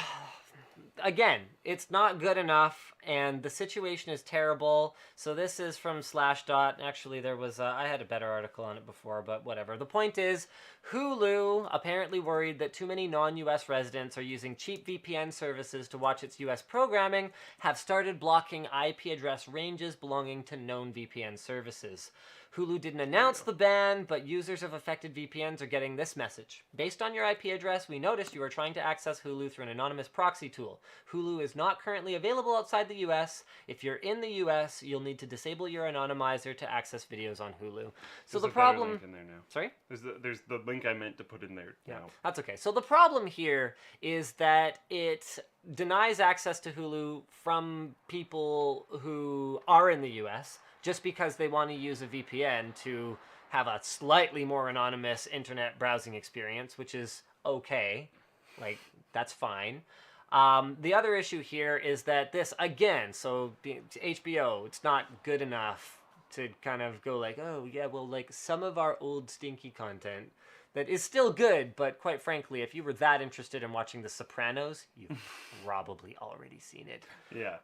S1: again, it's not good enough, and the situation is terrible. So this is from Slashdot. Actually, there was I had a better article on it before, but whatever. The point is, Hulu apparently worried that too many non-US residents are using cheap VPN services to watch its US programming, have started blocking IP address ranges belonging to known VPN services. Hulu didn't announce the ban, but users of affected VPNs are getting this message. Based on your IP address, we noticed you are trying to access Hulu through an anonymous proxy tool. Hulu is not currently available outside the US. If you're in the US, you'll need to disable your anonymizer to access videos on Hulu. So
S2: There's
S1: the
S2: a better
S1: problem...
S2: link in there now.
S1: Sorry?
S2: There's the link I meant to put in there now.
S1: That's okay. So the problem here is that it denies access to Hulu from people who are in the US just because they want to use a VPN to have a slightly more anonymous internet browsing experience, which is okay. Like, that's fine. The other issue here is that this, again, so HBO, it's not good enough to kind of go like, oh, yeah, well, like, some of our old stinky content that is still good, but quite frankly, if you were that interested in watching The Sopranos, you've probably already seen it.
S2: Yeah.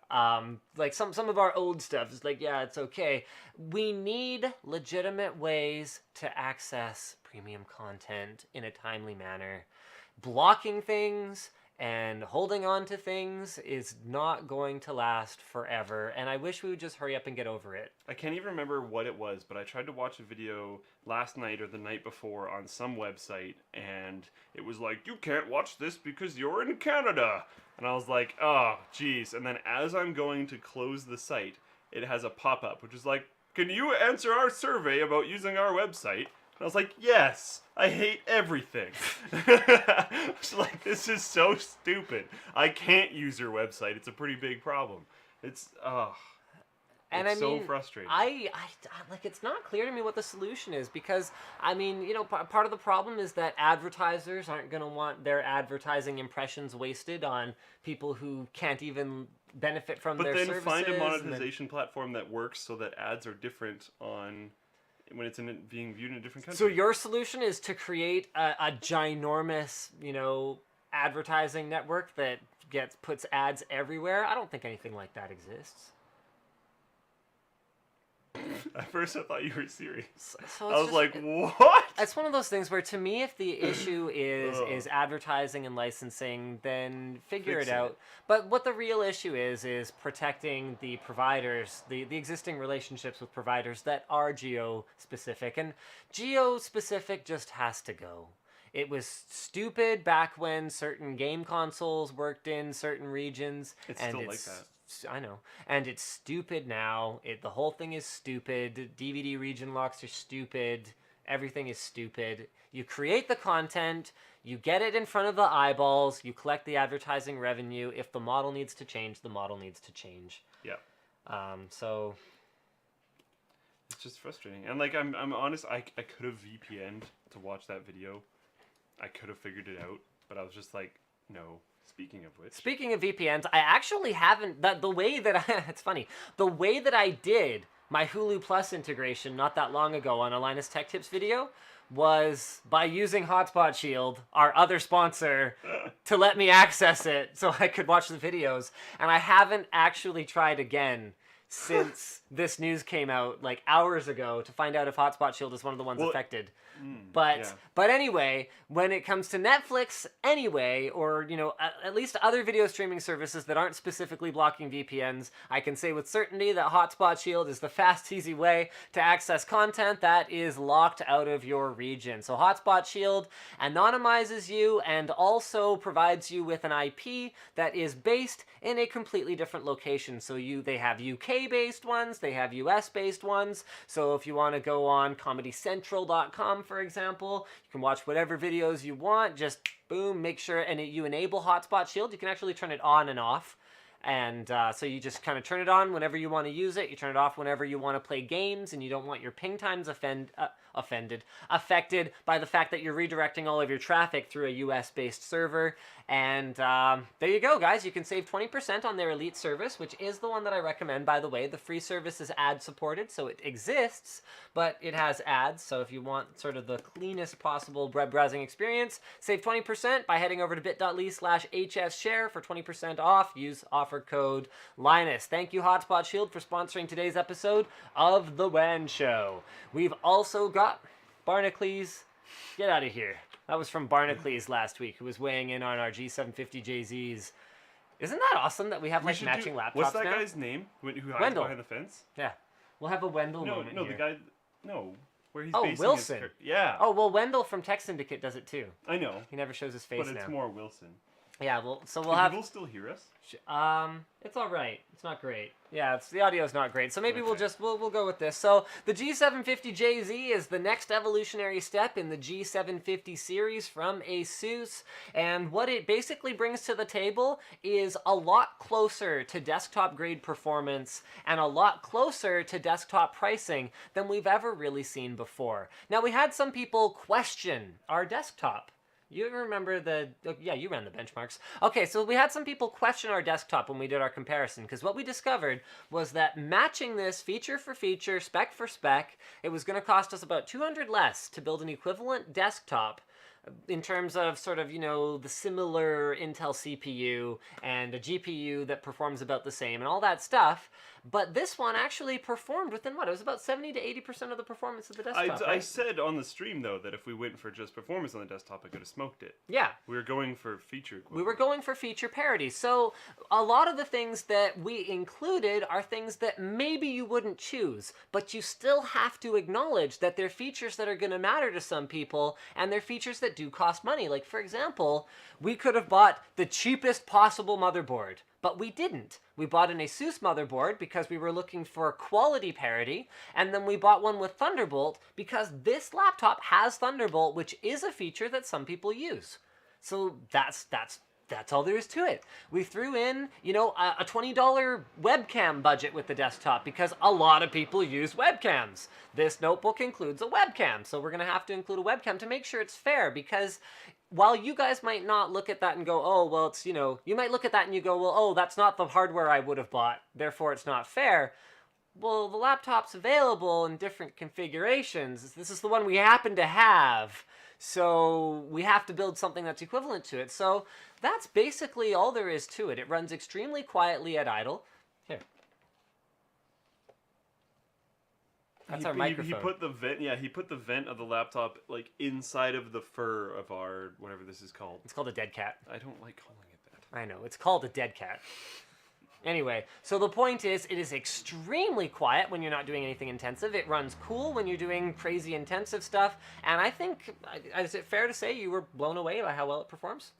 S1: Like some of our old stuff is like, yeah, it's okay. We need legitimate ways to access premium content in a timely manner. Blocking things And holding on to things is not going to last forever. And I wish we would just hurry up and get over it.
S2: I can't even remember what it was, but I tried to watch a video last night or the night before on some website, and it was like, you can't watch this because you're in Canada. And I was like, oh, geez. And then as I'm going to close the site, it has a pop-up, which is like, can you answer our survey about using our website? And I was like, yes, I hate everything. I was like, this is so stupid. I can't use your website. It's a pretty big problem. It's,
S1: And
S2: it's
S1: I
S2: so
S1: mean,
S2: frustrating.
S1: I like, it's not clear to me what the solution is, because I mean, you know, part of the problem is that advertisers aren't going to want their advertising impressions wasted on people who can't even benefit from their services.
S2: But then find a monetization platform that works so that ads are different on when it's being viewed in a different country.
S1: So your solution is to create a ginormous, you know, advertising network that puts ads everywhere? I don't think anything like that exists.
S2: At first, I thought you were serious.
S1: So
S2: I was like, what?
S1: It's one of those things where, to me, if the issue is advertising and licensing, then figure it out. But what the real issue is protecting the providers, the existing relationships with providers that are geo-specific. And geo-specific just has to go. It was stupid back when certain game consoles worked in certain regions.
S2: It's still like that.
S1: I know. And it's stupid now. The whole thing is stupid. DVD region locks are stupid. Everything is stupid. You create the content, you get it in front of the eyeballs, you collect the advertising revenue. If the model needs to change, the model needs to change.
S2: Yeah.
S1: So
S2: it's just frustrating. And like I'm honest, I could have VPN'd to watch that video. I could have figured it out, but I was just like, no. Speaking of which.
S1: Speaking of VPNs, I actually haven't... the way that it's funny. The way that I did my Hulu Plus integration not that long ago on a Linus Tech Tips video was by using Hotspot Shield, our other sponsor, to let me access it so I could watch the videos. And I haven't actually tried again since this news came out like hours ago to find out if Hotspot Shield is one of the ones affected. But anyway, when it comes to Netflix anyway, or, you know, at least other video streaming services that aren't specifically blocking VPNs, I can say with certainty that Hotspot Shield is the fast, easy way to access content that is locked out of your region. So Hotspot Shield anonymizes you and also provides you with an IP that is based in a completely different location. So they have UK-based ones, they have US-based ones. So if you want to go on ComedyCentral.com, for example, you can watch whatever videos you want, just boom, make sure, and you enable Hotspot Shield. You can actually turn it on and off. And so you just kind of turn it on whenever you want to use it. You turn it off whenever you want to play games, and you don't want your ping times affected by the fact that you're redirecting all of your traffic through a US-based server. And there you go, guys. You can save 20% on their Elite service, which is the one that I recommend, by the way. The free service is ad-supported, so it exists, but it has ads. So if you want sort of the cleanest possible web browsing experience, save 20% by heading over to bit.ly/hsshare for 20% off. Use offer code Linus. Thank you, Hotspot Shield, for sponsoring today's episode of The WAN Show. We've also got Barnacles. Get out of here. That was from Barnacles last week, who was weighing in on our G750JZs. Isn't that awesome that we have like matching laptops now?
S2: What's that guy's name who hides behind the fence?
S1: Yeah. We'll have a Wendell moment
S2: No,
S1: here.
S2: the guy... No. Where he's basing
S1: Wilson.
S2: Yeah.
S1: Oh, well, Wendell from Tech Syndicate does it too.
S2: I know.
S1: He never shows his face now.
S2: But it's more Wilson.
S1: Yeah, well, so we'll
S2: Can
S1: have...
S2: people still hear us?
S1: It's all right. It's not great. Yeah, the audio's not great. So maybe we'll go with this. So the G750JZ is the next evolutionary step in the G750 series from ASUS. And what it basically brings to the table is a lot closer to desktop grade performance and a lot closer to desktop pricing than we've ever really seen before. Now, we had some people question our desktop. You remember you ran the benchmarks. Okay, so we had some people question our desktop when we did our comparison, because what we discovered was that matching this feature for feature, spec for spec, it was going to cost us about $200 less to build an equivalent desktop in terms of sort of, you know, the similar Intel CPU and a GPU that performs about the same and all that stuff. But this one actually performed within what? It was about 70 to 80% of the performance of the desktop,
S2: I
S1: right?
S2: said on the stream, though, that if we went for just performance on the desktop, I could have smoked it.
S1: Yeah.
S2: We were going for feature equivalent.
S1: We were going for feature parity. So a lot of the things that we included are things that maybe you wouldn't choose, but you still have to acknowledge that they're features that are going to matter to some people, and they're features that do cost money. Like, for example, we could have bought the cheapest possible motherboard, but we didn't. We bought an Asus motherboard because we were looking for quality parity, and then we bought one with Thunderbolt because this laptop has Thunderbolt, which is a feature that some people use. So that's all there is to it. We threw in, a $20 webcam budget with the desktop because a lot of people use webcams. This notebook includes a webcam, so we're going to have to include a webcam to make sure it's fair, because while you guys might not look at that and go, oh, well, it's, you might look at that and you go, well, oh, that's not the hardware I would have bought, therefore it's not fair. Well, the laptop's available in different configurations. This is the one we happen to have. So we have to build something that's equivalent to it. So that's basically all there is to it. It runs extremely quietly at idle. Here. That's our microphone.
S2: He put the vent. Yeah, he put the vent of the laptop like inside of the fur of our whatever this is called.
S1: It's called a dead cat.
S2: I don't like calling it that.
S1: I know, it's called a dead cat. Anyway, so the point is, it is extremely quiet when you're not doing anything intensive. It runs cool when you're doing crazy intensive stuff. And I think, is it fair to say you were blown away by how well it performs?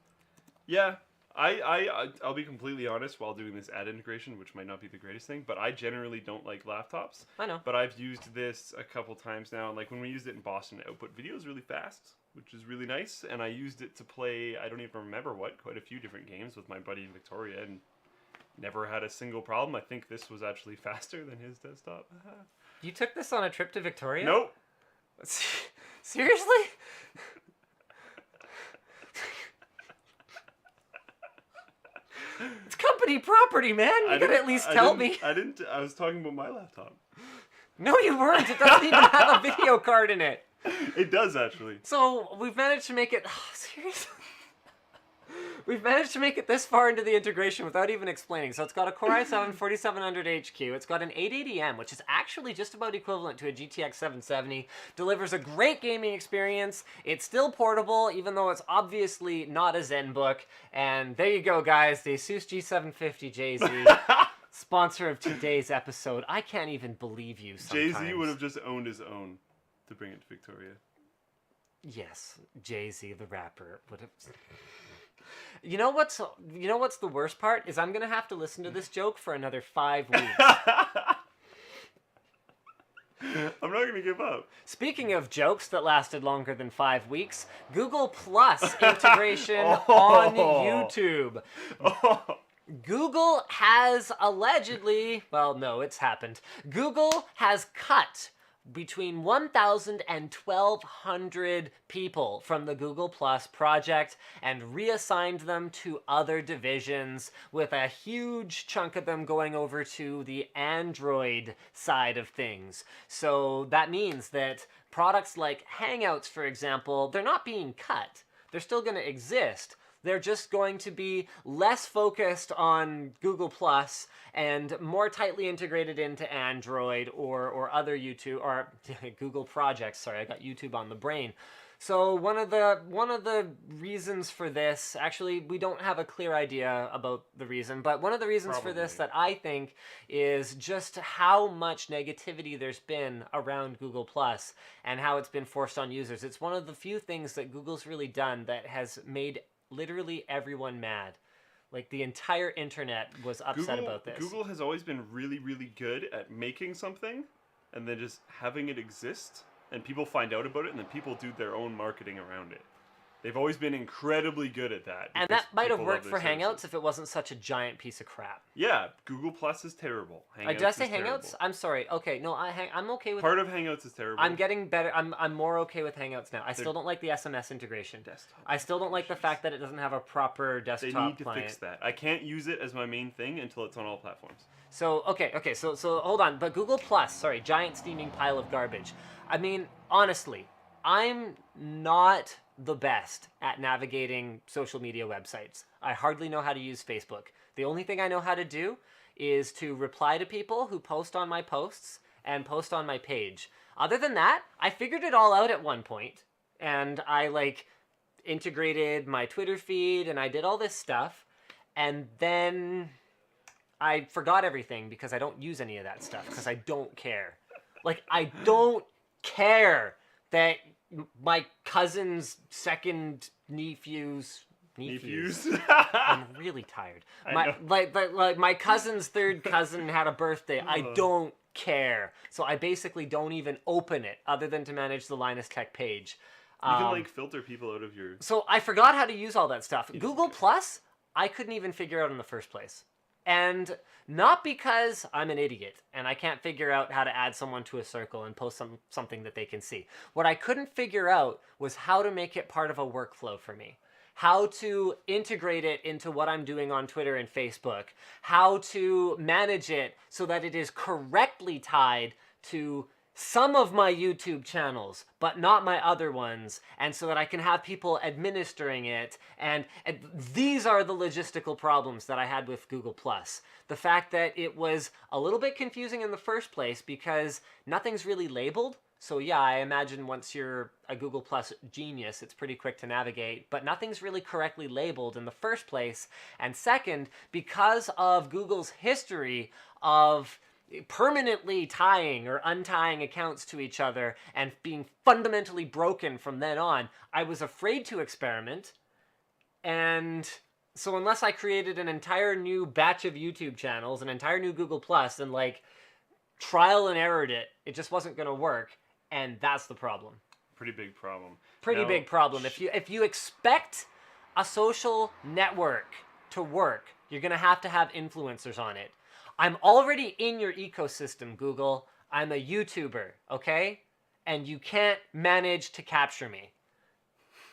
S2: Yeah, I'll be completely honest while doing this ad integration, which might not be the greatest thing, but I generally don't like laptops.
S1: I know.
S2: But I've used this a couple times now, and like when we used it in Boston, it output videos really fast, which is really nice. And I used it to play, I don't even remember what, quite a few different games with my buddy Victoria, and never had a single problem. I think this was actually faster than his desktop.
S1: You took this on a trip to Victoria?
S2: Nope.
S1: Seriously? It's company property, man. You gotta at least tell me.
S2: I was talking about my laptop.
S1: No, you weren't. It doesn't even have a video card in it.
S2: It does, actually.
S1: So, we've managed to make it... Oh, seriously? We've managed to make it this far into the integration without even explaining. So it's got a Core i7-4700 HQ. It's got an 880M, which is actually just about equivalent to a GTX 770. Delivers a great gaming experience. It's still portable, even though it's obviously not a ZenBook. And there you go, guys. The Asus G750JZ, sponsor of today's episode. I can't even believe you sometimes.
S2: Jay-Z would have just owned his own to bring it to Victoria.
S1: Yes, Jay-Z, the rapper, would have... You know what's the worst part is I'm gonna have to listen to this joke for another 5 weeks.
S2: I'm not gonna give up.
S1: Speaking of jokes that lasted longer than 5 weeks, Google Plus integration on YouTube. Google has allegedly, well, no, it's happened. Google has cut between 1,000 and 1,200 people from the Google Plus project and reassigned them to other divisions, with a huge chunk of them going over to the Android side of things. So that means that products like Hangouts, for example, they're not being cut. They're still going to exist. They're just going to be less focused on Google Plus and more tightly integrated into Android or other YouTube or Google projects. Sorry, I got YouTube on the brain. So one of the reasons for this, actually, we don't have a clear idea about the reason, but one of the reasons for this that I think is just how much negativity there's been around Google Plus and how it's been forced on users. It's one of the few things that Google's really done that has made literally everyone mad. Like, the entire internet was upset about this.
S2: Google has always been really, really good at making something and then just having it exist, and people find out about it, and then people do their own marketing around it. They've always been incredibly good at that.
S1: And that might have worked for Hangouts if it wasn't such a giant piece of crap.
S2: Yeah, Google Plus is terrible. Hangouts
S1: did I say
S2: is
S1: Hangouts?
S2: terrible.
S1: I'm sorry. Okay, no, I'm okay with...
S2: Part of Hangouts is terrible.
S1: I'm getting better. I'm more okay with Hangouts now. I still don't like the SMS integration. I still don't like the fact that it doesn't have a proper desktop client.
S2: They need to fix that. I can't use it as my main thing until it's on all platforms.
S1: So, okay, so hold on. But Google Plus, sorry, giant steaming pile of garbage. I mean, honestly, I'm not the best at navigating social media websites. I hardly know how to use Facebook. The only thing I know how to do is to reply to people who post on my posts and post on my page. Other than that, I figured it all out at one point, and I like integrated my Twitter feed and I did all this stuff, and then I forgot everything because I don't use any of that stuff because I don't care. Like, I don't care that my cousin's second nephews. I'm really tired. Like my cousin's third cousin had a birthday. I don't care. So I basically don't even open it other than to manage the Linus Tech page.
S2: You can like filter people out of your...
S1: So I forgot how to use all that stuff. Google Plus, I couldn't even figure out in the first place. And not because I'm an idiot and I can't figure out how to add someone to a circle and post something that they can see. What I couldn't figure out was how to make it part of a workflow for me. How to integrate it into what I'm doing on Twitter and Facebook. How to manage it so that it is correctly tied to some of my YouTube channels, but not my other ones, and so that I can have people administering it. And these are the logistical problems that I had with Google+. The fact that it was a little bit confusing in the first place because nothing's really labeled. So yeah, I imagine once you're a Google Plus genius, it's pretty quick to navigate, but nothing's really correctly labeled in the first place. And second, because of Google's history of permanently tying or untying accounts to each other and being fundamentally broken from then on, I was afraid to experiment. And so unless I created an entire new batch of YouTube channels, an entire new Google Plus, and like trial and errored it, it just wasn't going to work. And that's the problem.
S2: Pretty big problem.
S1: Pretty big problem. If you expect a social network to work, you're going to have influencers on it. I'm already in your ecosystem, Google. I'm a YouTuber, okay? And you can't manage to capture me.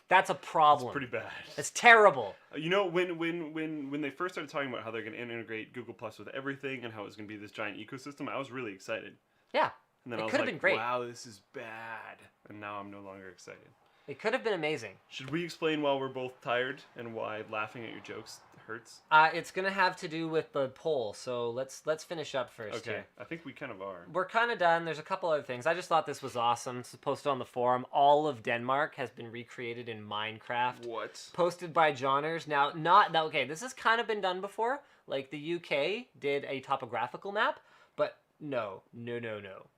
S1: That's a problem.
S2: It's pretty bad.
S1: It's terrible.
S2: You know, when they first started talking about how they're going to integrate Google Plus with everything and how it's going to be this giant ecosystem, I was really excited.
S1: Yeah.
S2: And then
S1: it
S2: I was
S1: could have
S2: like,
S1: been great.
S2: wow, this is bad. And now I'm no longer excited.
S1: It could have been amazing.
S2: Should we explain why we're both tired and why laughing at your jokes hurts?
S1: It's gonna have to do with the poll, so let's finish up first.
S2: Okay,
S1: here.
S2: I think we kind of are.
S1: We're kind of done. There's a couple other things. I just thought this was awesome. It's posted on the forum. All of Denmark has been recreated in Minecraft.
S2: What?
S1: Posted by Johners. Now, okay, this has kind of been done before. Like the UK did a topographical map, but no.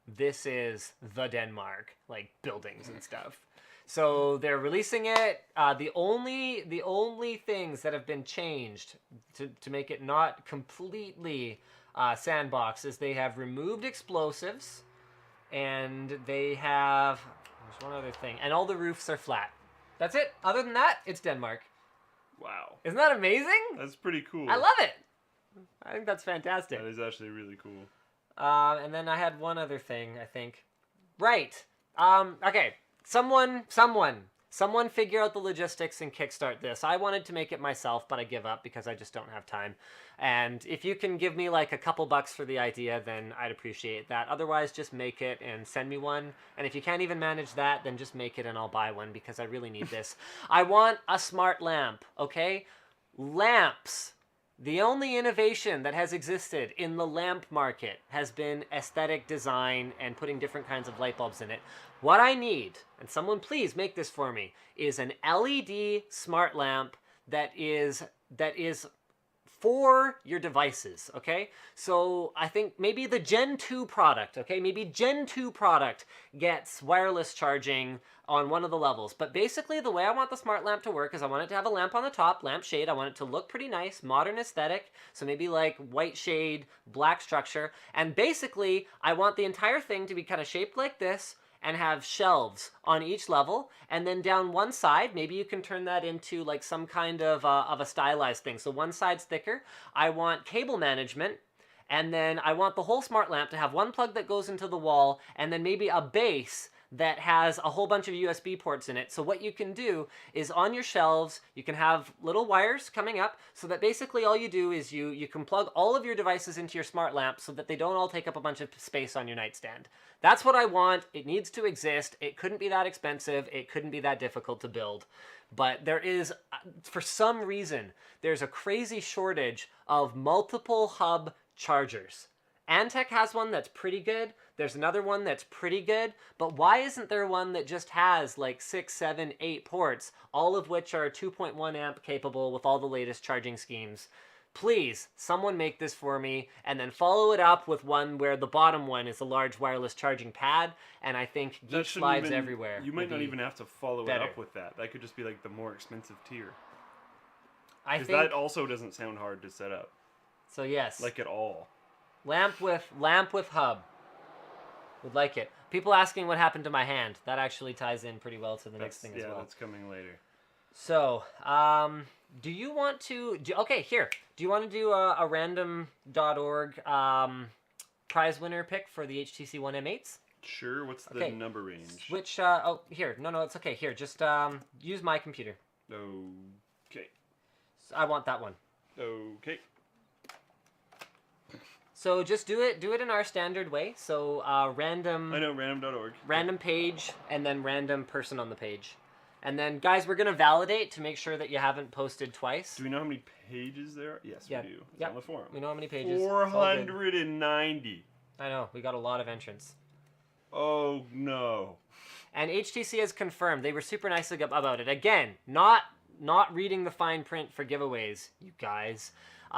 S1: This is the Denmark, like buildings and stuff. So they're releasing it. The only things that have been changed to make it not completely sandbox is they have removed explosives, and they have, there's one other thing, and all the roofs are flat. That's it. Other than that, it's Denmark.
S2: Wow.
S1: Isn't that amazing?
S2: That's pretty cool.
S1: I love it. I think that's fantastic.
S2: That is actually really cool.
S1: And then I had one other thing, I think. Right. Okay. Someone figure out the logistics and kickstart this. I wanted to make it myself, but I give up because I just don't have time. And if you can give me like a couple bucks for the idea, then I'd appreciate that. Otherwise, just make it and send me one. And if you can't even manage that, then just make it and I'll buy one because I really need this. I want a smart lamp, okay? Lamps. The only innovation that has existed in the lamp market has been aesthetic design and putting different kinds of light bulbs in it. What I need, and someone please make this for me, is an LED smart lamp that is for your devices, okay? So I think maybe the Gen 2 product, okay? Maybe Gen 2 product gets wireless charging on one of the levels. But basically the way I want the smart lamp to work is I want it to have a lamp on the top, lamp shade. I want it to look pretty nice, modern aesthetic. So maybe like white shade, black structure. And basically I want the entire thing to be kind of shaped like this and have shelves on each level, and then down one side, maybe you can turn that into like some kind of a stylized thing. So one side's thicker. I want cable management, and then I want the whole smart lamp to have one plug that goes into the wall, and then maybe a base that has a whole bunch of USB ports in it. So what you can do is on your shelves, you can have little wires coming up so that basically all you do is you can plug all of your devices into your smart lamp so that they don't all take up a bunch of space on your nightstand. That's what I want. It needs to exist. It couldn't be that expensive. It couldn't be that difficult to build. But there is, for some reason, there's a crazy shortage of multiple hub chargers. Antec has one that's pretty good. There's another one that's pretty good. But why isn't there one that just has like 6, 7, 8 ports, all of which are 2.1 amp capable with all the latest charging schemes? Please, someone make this for me, and then follow it up with one where the bottom one is a large wireless charging pad, and I think Geek Slides Everywhere.
S2: You might not even have to follow
S1: better.
S2: it up with that. That could just be like the more expensive tier.
S1: I
S2: Because
S1: think
S2: that also doesn't sound hard to set up.
S1: so. Yes,
S2: Like at all.
S1: lamp with hub. Would like it. People asking what happened to my hand. That actually ties in pretty well to the next thing as well.
S2: Yeah, that's coming later.
S1: So, do you want to... okay, here. Do you want to do a random.org prize winner pick for the HTC One M8s?
S2: Sure, what's the number range?
S1: Which, oh, here. No, it's okay. Here, just use my computer.
S2: Okay.
S1: So I want that one.
S2: Okay.
S1: So just do it in our standard way. So random...
S2: I know, random.org.
S1: Random page, and then random person on the page. And then, guys, we're going to validate to make sure that you haven't posted twice.
S2: Do we know how many pages there are? Yes, we do. It's on the forum.
S1: We know how many pages.
S2: 490.
S1: I know. We got a lot of entrants.
S2: Oh, no.
S1: And HTC has confirmed. They were super nice about it. Again, not reading the fine print for giveaways, you guys.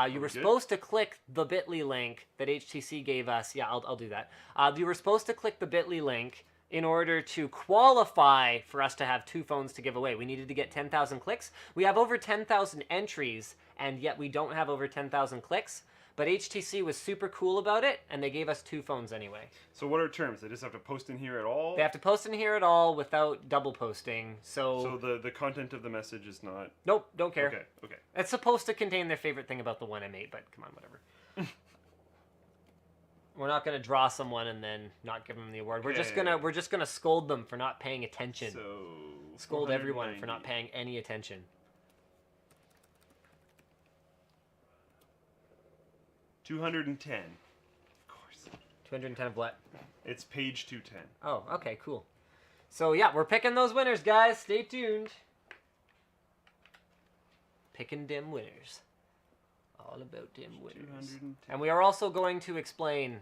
S1: You were supposed to click the bit.ly link that HTC gave us. Yeah, I'll do that. You were supposed to click the bit.ly link in order to qualify for us to have 2 phones to give away. We needed to get 10,000 clicks. We have over 10,000 entries, and yet we don't have over 10,000 clicks. But HTC was super cool about it, and they gave us 2 phones anyway.
S2: So what are terms? They just have to post in here at all?
S1: They have to post in here at all without double posting. So
S2: the content of the message is not...
S1: Nope, don't care.
S2: Okay.
S1: It's supposed to contain their favorite thing about the One M8, but come on, whatever. We're not gonna draw someone and then not give them the award. We're just gonna scold them for not paying attention.
S2: So
S1: scold everyone for not paying any attention.
S2: $210. Of course.
S1: 210 of what?
S2: It's page 210.
S1: Oh, okay, cool. So yeah, we're picking those winners, guys. Stay tuned. Picking them winners. All about them winners.
S2: 210.
S1: And we are also going to explain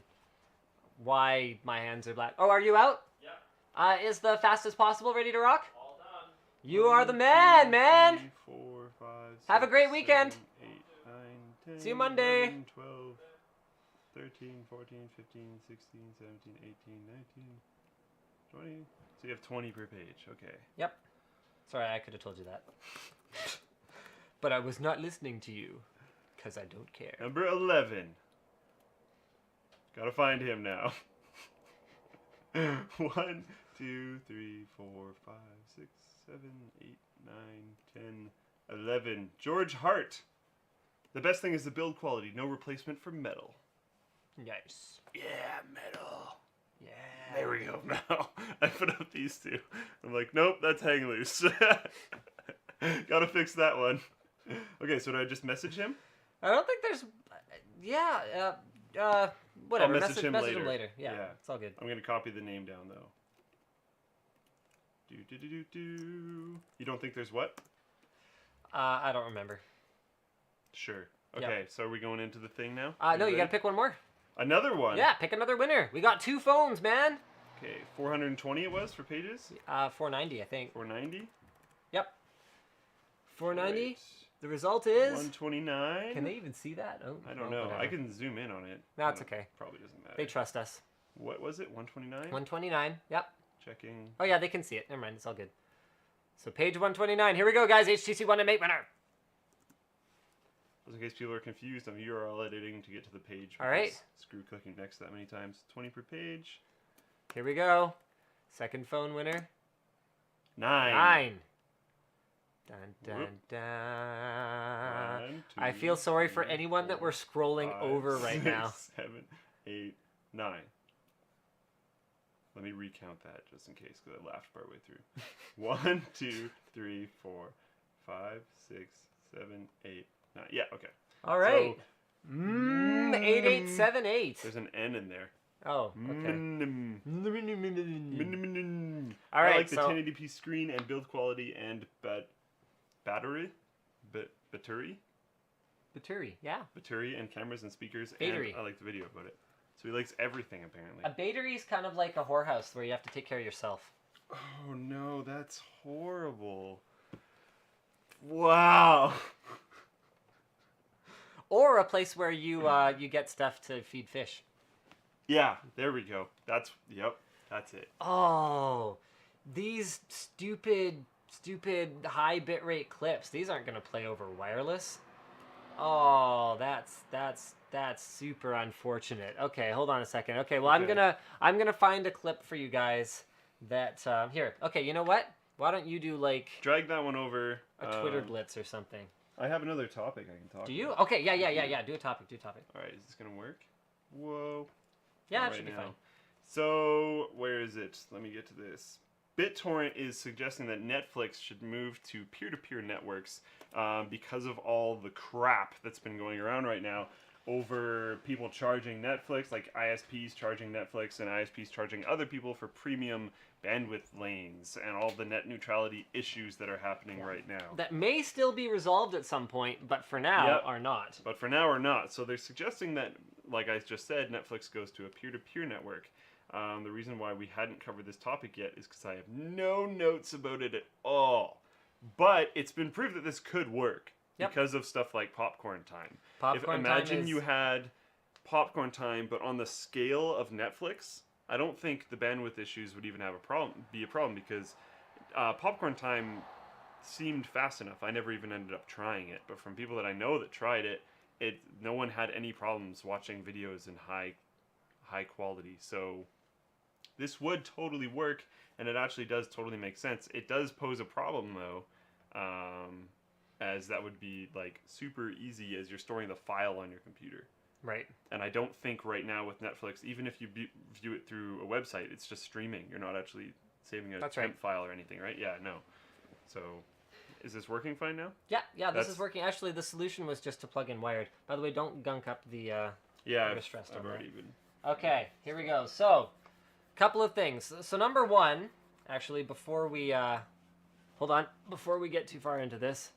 S1: why my hands are black. Oh, are you out?
S3: Yeah.
S1: Is the fastest possible ready to rock?
S3: All done.
S1: You are the man, man.
S2: 3, 4, 5, 6,
S1: Have a great weekend.
S2: 7, 8, 9, 10,
S1: See you Monday.
S2: 11, 12, 13, 14, 15, 16, 17, 18, 19, 20. So you have 20 per page. Okay.
S1: Yep. Sorry, I could have told you that. But I was not listening to you. Because I don't care.
S2: Number 11. Gotta find him now. 1, 2, 3, 4, 5, 6, 7, 8, 9, 10, 11. George Hart. The best thing is the build quality. No replacement for metal.
S1: Nice.
S2: Yeah, metal.
S1: Yeah.
S2: There we go now. I put up these 2. I'm like, nope, that's hang loose. Gotta fix that one. Okay, so do I just message him?
S1: I don't think there's... whatever.
S2: I'll message him
S1: him later. Yeah, it's all good.
S2: I'm going to copy the name down, though. You don't think there's what?
S1: I don't remember.
S2: Sure. Okay,
S1: Yep.
S2: so are we going into the thing now?
S1: No, you gotta pick one more.
S2: Another one?
S1: Yeah, pick another winner. We got 2 phones, man.
S2: Okay, 420 it was for pages?
S1: 490, I think.
S2: 490?
S1: Yep. 490.
S2: Right.
S1: The result is...
S2: 129?
S1: Can they even see that? Oh,
S2: I don't know. I can zoom in on it.
S1: No, it's okay.
S2: Probably doesn't matter.
S1: They trust us.
S2: What was it? 129?
S1: 129. Yep.
S2: Checking.
S1: Oh, yeah, they can see it. Never mind. It's all good. So page 129. Here we go, guys. HTC One M8 winner.
S2: Just in case people are confused, I'm URL editing to get to the page.
S1: All right.
S2: Screw clicking next that many times. 20 per page.
S1: Here we go. Second phone winner.
S2: 9.
S1: Dun, dun, dun.
S2: 1, 2,
S1: I feel sorry for
S2: 3,
S1: anyone that
S2: 4,
S1: we're scrolling
S2: 5,
S1: over right
S2: 6,
S1: now.
S2: 7, 8, 9. Let me recount that just in case because I laughed partway through. 1, 2, 3, 4, 5, 6, 7, 8, 9. Yeah, okay.
S1: All right.
S2: So,
S1: 8878.
S2: there's an N in there.
S1: Oh, okay. All
S2: I
S1: right,
S2: like the
S1: so
S2: 1080p screen and build quality and battery.
S1: Battery, yeah.
S2: Battery and cameras and speakers,
S1: Battery.
S2: and I like the video about it. So he likes everything apparently.
S1: A battery is kind of like a whorehouse where you have to take care of yourself.
S2: Oh no, that's horrible. Wow.
S1: Or a place where you you get stuff to feed fish.
S2: Yeah, there we go. That's it.
S1: Oh, these stupid high bitrate clips. These aren't going to play over wireless. Oh, that's super unfortunate. Okay, hold on a second. Okay, well
S2: Okay.
S1: I'm gonna find a clip for you guys that here. Okay, you know what? Why don't you do like
S2: Drag that one over.
S1: a Twitter blitz or something?
S2: I have another topic I can talk
S1: Do you?
S2: about.
S1: Okay, yeah. Do a topic.
S2: Alright, is this gonna work? Whoa.
S1: Yeah,
S2: Not
S1: it should be
S2: now.
S1: fine.
S2: So, where is it? Let me get to this. BitTorrent is suggesting that Netflix should move to peer-to-peer networks because of all the crap that's been going around right now over people charging Netflix, like ISPs charging Netflix and ISPs charging other people for premium bandwidth lanes and all the net neutrality issues that are happening right now.
S1: That may still be resolved at some point, but for now
S2: Yep.
S1: are not.
S2: But for now, or not. So they're suggesting that, like I just said, Netflix goes to a peer-to-peer network. The reason why we hadn't covered this topic yet is because I have no notes about it at all. But it's been proved that this could work because of stuff like Popcorn Time. Imagine you had Popcorn Time, but on the scale of Netflix, I don't think the bandwidth issues would even have be a problem because Popcorn Time seemed fast enough. I never even ended up trying it, but from people that I know that tried it, no one had any problems watching videos in high quality. So this would totally work, and it actually does totally make sense. It does pose a problem though, as that would be like super easy as you're storing the file on your computer.
S1: Right.
S2: And I don't think right now with Netflix, even if you view it through a website, it's just streaming. You're not actually saving a temp file or anything, right? Yeah, no. So, is this working fine now?
S1: Yeah, this is working. Actually, the solution was just to plug in wired. By the way, don't gunk up the
S2: yeah,
S1: stressed
S2: I've
S1: on
S2: already
S1: that.
S2: been.
S1: Okay, here we go. So, couple of things. So number one, actually, before we hold on, before we get too far into this,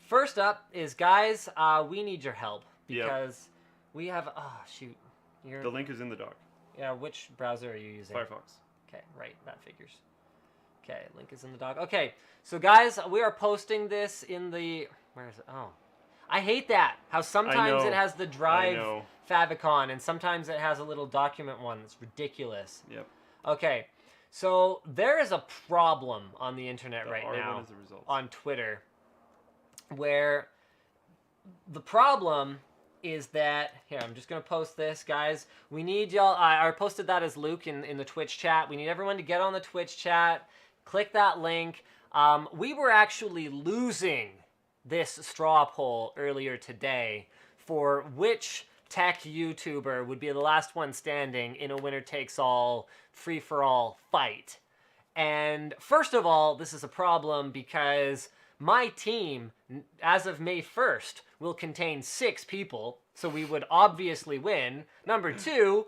S1: first up is guys, we need your help because we have shoot,
S2: The link is in the doc.
S1: Yeah, which browser are you using?
S2: Firefox.
S1: Okay, right, that figures. Okay, link is in the doc. Okay, so guys, we are posting this in the where is it? Oh. I hate that. How sometimes it has the drive favicon and sometimes it has a little document one. It's ridiculous.
S2: Yep.
S1: Okay. So there is a problem on the internet right
S2: R1
S1: now
S2: is the result.
S1: on Twitter where the problem is that here, I'm just going to post this, guys. We need y'all I posted that as Luke in the Twitch chat. We need everyone to get on the Twitch chat. Click that link. We were actually losing this straw poll earlier today for which tech YouTuber would be the last one standing in a winner-takes-all, free-for-all fight. And first of all, this is a problem because my team, as of May 1st, will contain 6 people, so we would obviously win. Number 2,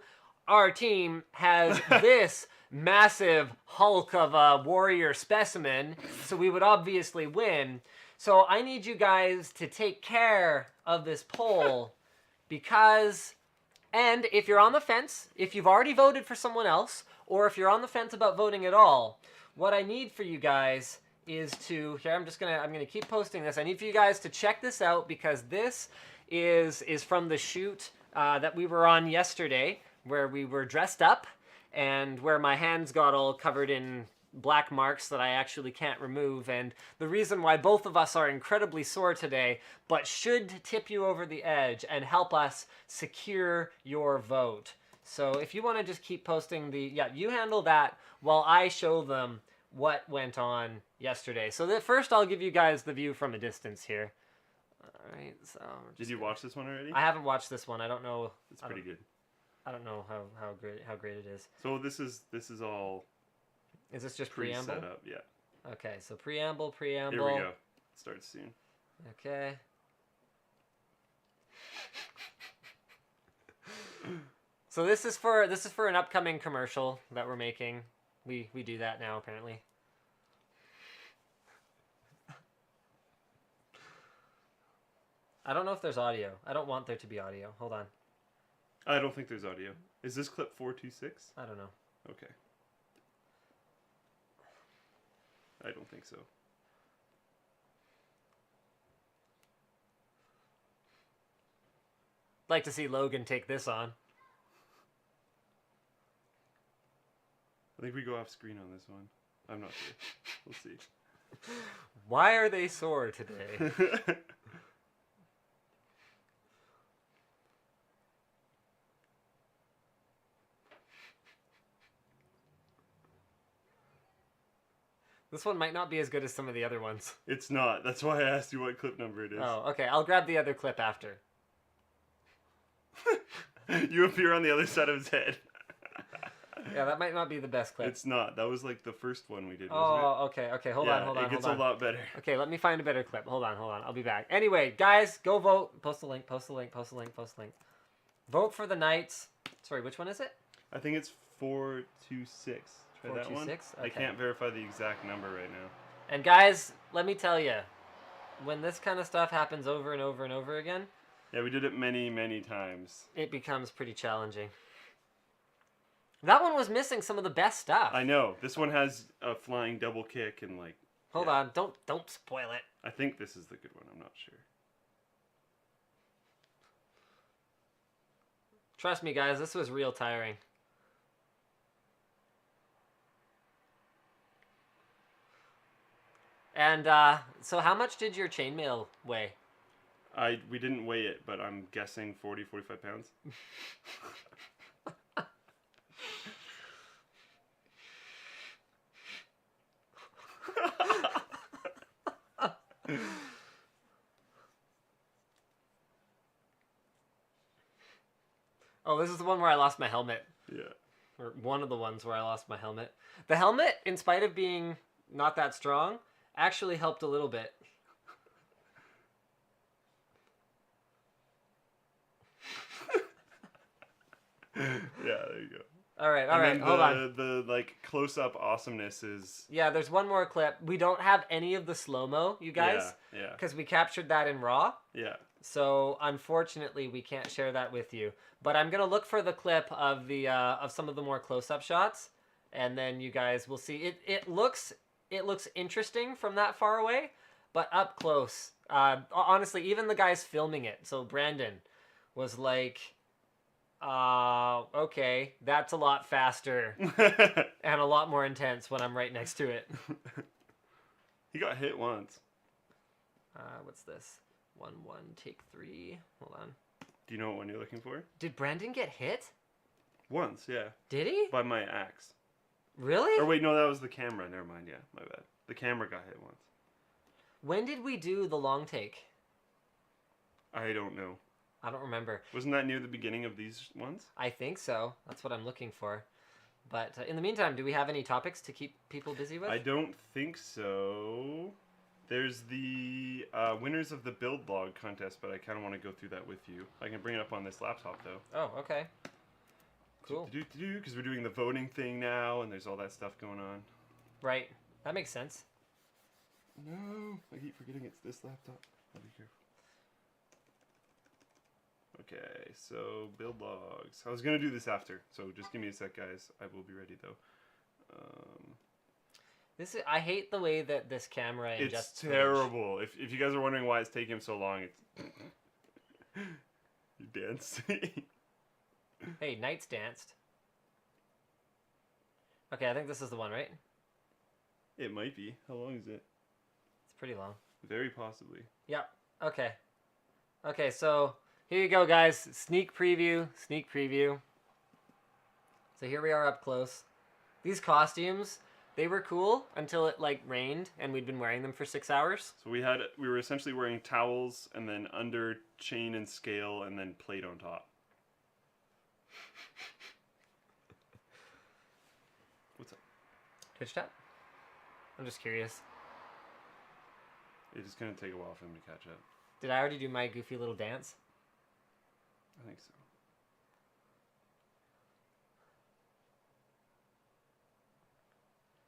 S1: our team has this massive hulk of a warrior specimen, so we would obviously win. So I need you guys to take care of this poll because, and if you're on the fence, if you've already voted for someone else, or if you're on the fence about voting at all, what I need for you guys is to, here I'm gonna keep posting this. I need for you guys to check this out because this is from the shoot that we were on yesterday where we were dressed up and where my hands got all covered in black marks that I actually can't remove, and the reason why both of us are incredibly sore today, but should tip you over the edge and help us secure your vote. So if you want to just keep posting you handle that while I show them what went on yesterday. So first I'll give you guys the view from a distance here. All right, so
S2: did you watch this one already?
S1: I haven't watched this one. I don't know.
S2: It's pretty good.
S1: I don't know how great it is.
S2: So this is all.
S1: Is this just preamble?
S2: Set up, yeah.
S1: Okay, so preamble.
S2: Here we go. It starts soon.
S1: Okay. So this is for an upcoming commercial that we're making. We do that now apparently. I don't know if there's audio. I don't want there to be audio. Hold on.
S2: I don't think there's audio. Is this clip 426?
S1: I don't know.
S2: Okay. I don't think so.
S1: Like to see Logan take this on.
S2: I think we go off screen on this one. I'm not sure. We'll see.
S1: Why are they sore today? This one might not be as good as some of the other ones.
S2: It's not. That's why I asked you what clip number it is.
S1: Oh, okay. I'll grab the other clip after.
S2: You appear on the other side of his head.
S1: Yeah, that might not be the best clip.
S2: It's not. That was like the first one we did, wasn't
S1: Oh, okay, okay. Hold on.
S2: It gets a lot better.
S1: Okay, let me find a better clip. Hold on. I'll be back. Anyway, guys, go vote. Post a link. Vote for the Knights. Sorry, which one is it?
S2: I think it's 426. Try that one.
S1: 426?
S2: I
S1: Okay.
S2: can't verify the exact number right now.
S1: And guys, let me tell you, when this kind of stuff happens over and over and over again,
S2: Yeah, we did it many, many times.
S1: it becomes pretty challenging. That one was missing some of the best stuff.
S2: I know. This one has a flying double kick and like...
S1: Hold on. Don't spoil it.
S2: I think this is the good one. I'm not sure.
S1: Trust me, guys, this was real tiring. And so how much did your chainmail weigh?
S2: We didn't weigh it, but I'm guessing 40, 45 pounds.
S1: Oh, this is the one where I lost my helmet.
S2: Yeah.
S1: Or one of the ones where I lost my helmet. The helmet, in spite of being not that strong, actually helped a little bit.
S2: Yeah, there you go.
S1: All right,
S2: And then
S1: hold on.
S2: The like close-up awesomeness is...
S1: Yeah, there's one more clip. We don't have any of the slow-mo, you guys.
S2: Yeah.
S1: Because we captured that in RAW.
S2: Yeah.
S1: So unfortunately, we can't share that with you. But I'm gonna look for the clip of the of some of the more close-up shots, and then you guys will see. It looks interesting from that far away, but up close, honestly, even the guys filming it. So Brandon was like, okay, that's a lot faster and a lot more intense when I'm right next to it.
S2: He got hit once.
S1: What's this? 1-1, take 3. Hold on.
S2: Do you know what one you're looking for?
S1: Did Brandon get hit?
S2: Once, yeah.
S1: Did he?
S2: By my axe.
S1: Really?
S2: Or wait, no, that was the camera. Never mind, yeah, my bad. The camera got hit once.
S1: When did we do the long take?
S2: I don't know.
S1: I don't remember.
S2: Wasn't that near the beginning of these ones?
S1: I think so. That's what I'm looking for. But in the meantime, do we have any topics to keep people busy with?
S2: I don't think so. There's the winners of the build log contest, but I kind of want to go through that with you. I can bring it up on this laptop, though.
S1: Oh, okay. Cool.
S2: Because we're doing the voting thing now, and there's all that stuff going on.
S1: Right. That makes sense.
S2: No, I keep forgetting it's this laptop. I'll be careful. Okay, so build logs. I was going to do this after, so just give me a sec, guys. I will be ready, though.
S1: I hate the way that this camera adjusts.
S2: It's terrible. If you guys are wondering why it's taking him so long, it's... You dancing.
S1: Hey, Knights danced. Okay, I think this is the one, right?
S2: It might be. How long is it?
S1: It's pretty long.
S2: Very possibly.
S1: Yep. Okay. Okay, so here you go, guys. Sneak preview. So here we are up close. These costumes, they were cool until it like rained and we'd been wearing them for 6 hours.
S2: So we were essentially wearing towels and then under chain and scale and then plate on top. What's up?
S1: Twitch chat? I'm just curious.
S2: It's gonna take a while for him to catch up.
S1: Did I already do my goofy little dance?
S2: I think so.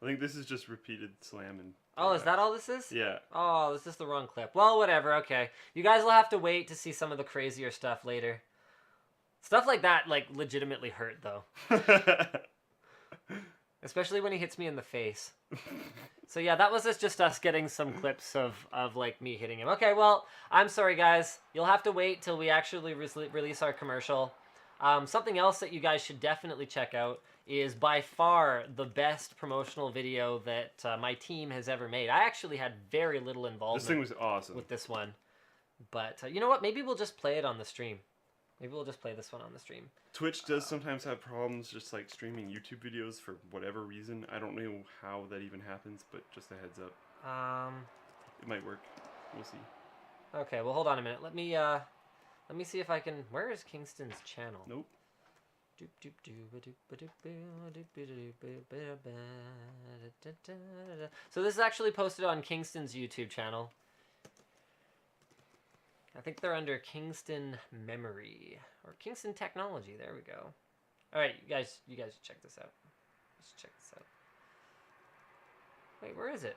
S2: I think this is just repeated slam and.
S1: Oh, is that all this is?
S2: Yeah.
S1: Oh, this is the wrong clip. Well, whatever. Okay, you guys will have to wait to see some of the crazier stuff later. Stuff like that, like, legitimately hurt though. Especially when he hits me in the face. So yeah, that was just us getting some clips of like me hitting him. Okay, well, I'm sorry guys. You'll have to wait till we actually release our commercial. Something else that you guys should definitely check out is by far the best promotional video that my team has ever made. I actually had very little involvement.
S2: This thing was awesome.
S1: With this one. But you know what? Maybe we'll just play it on the stream. Maybe we'll just play this one on the stream.
S2: Twitch does sometimes have problems just like streaming YouTube videos for whatever reason. I don't know how that even happens, but just a heads up. It might work. We'll see.
S1: Okay, well hold on a minute. Let me see if I can. Where is Kingston's channel?
S2: Nope.
S1: So this is actually posted on Kingston's YouTube channel. I think they're under Kingston Memory or Kingston Technology. There we go. All right, you guys check this out. Let's check this out. Wait, where is it?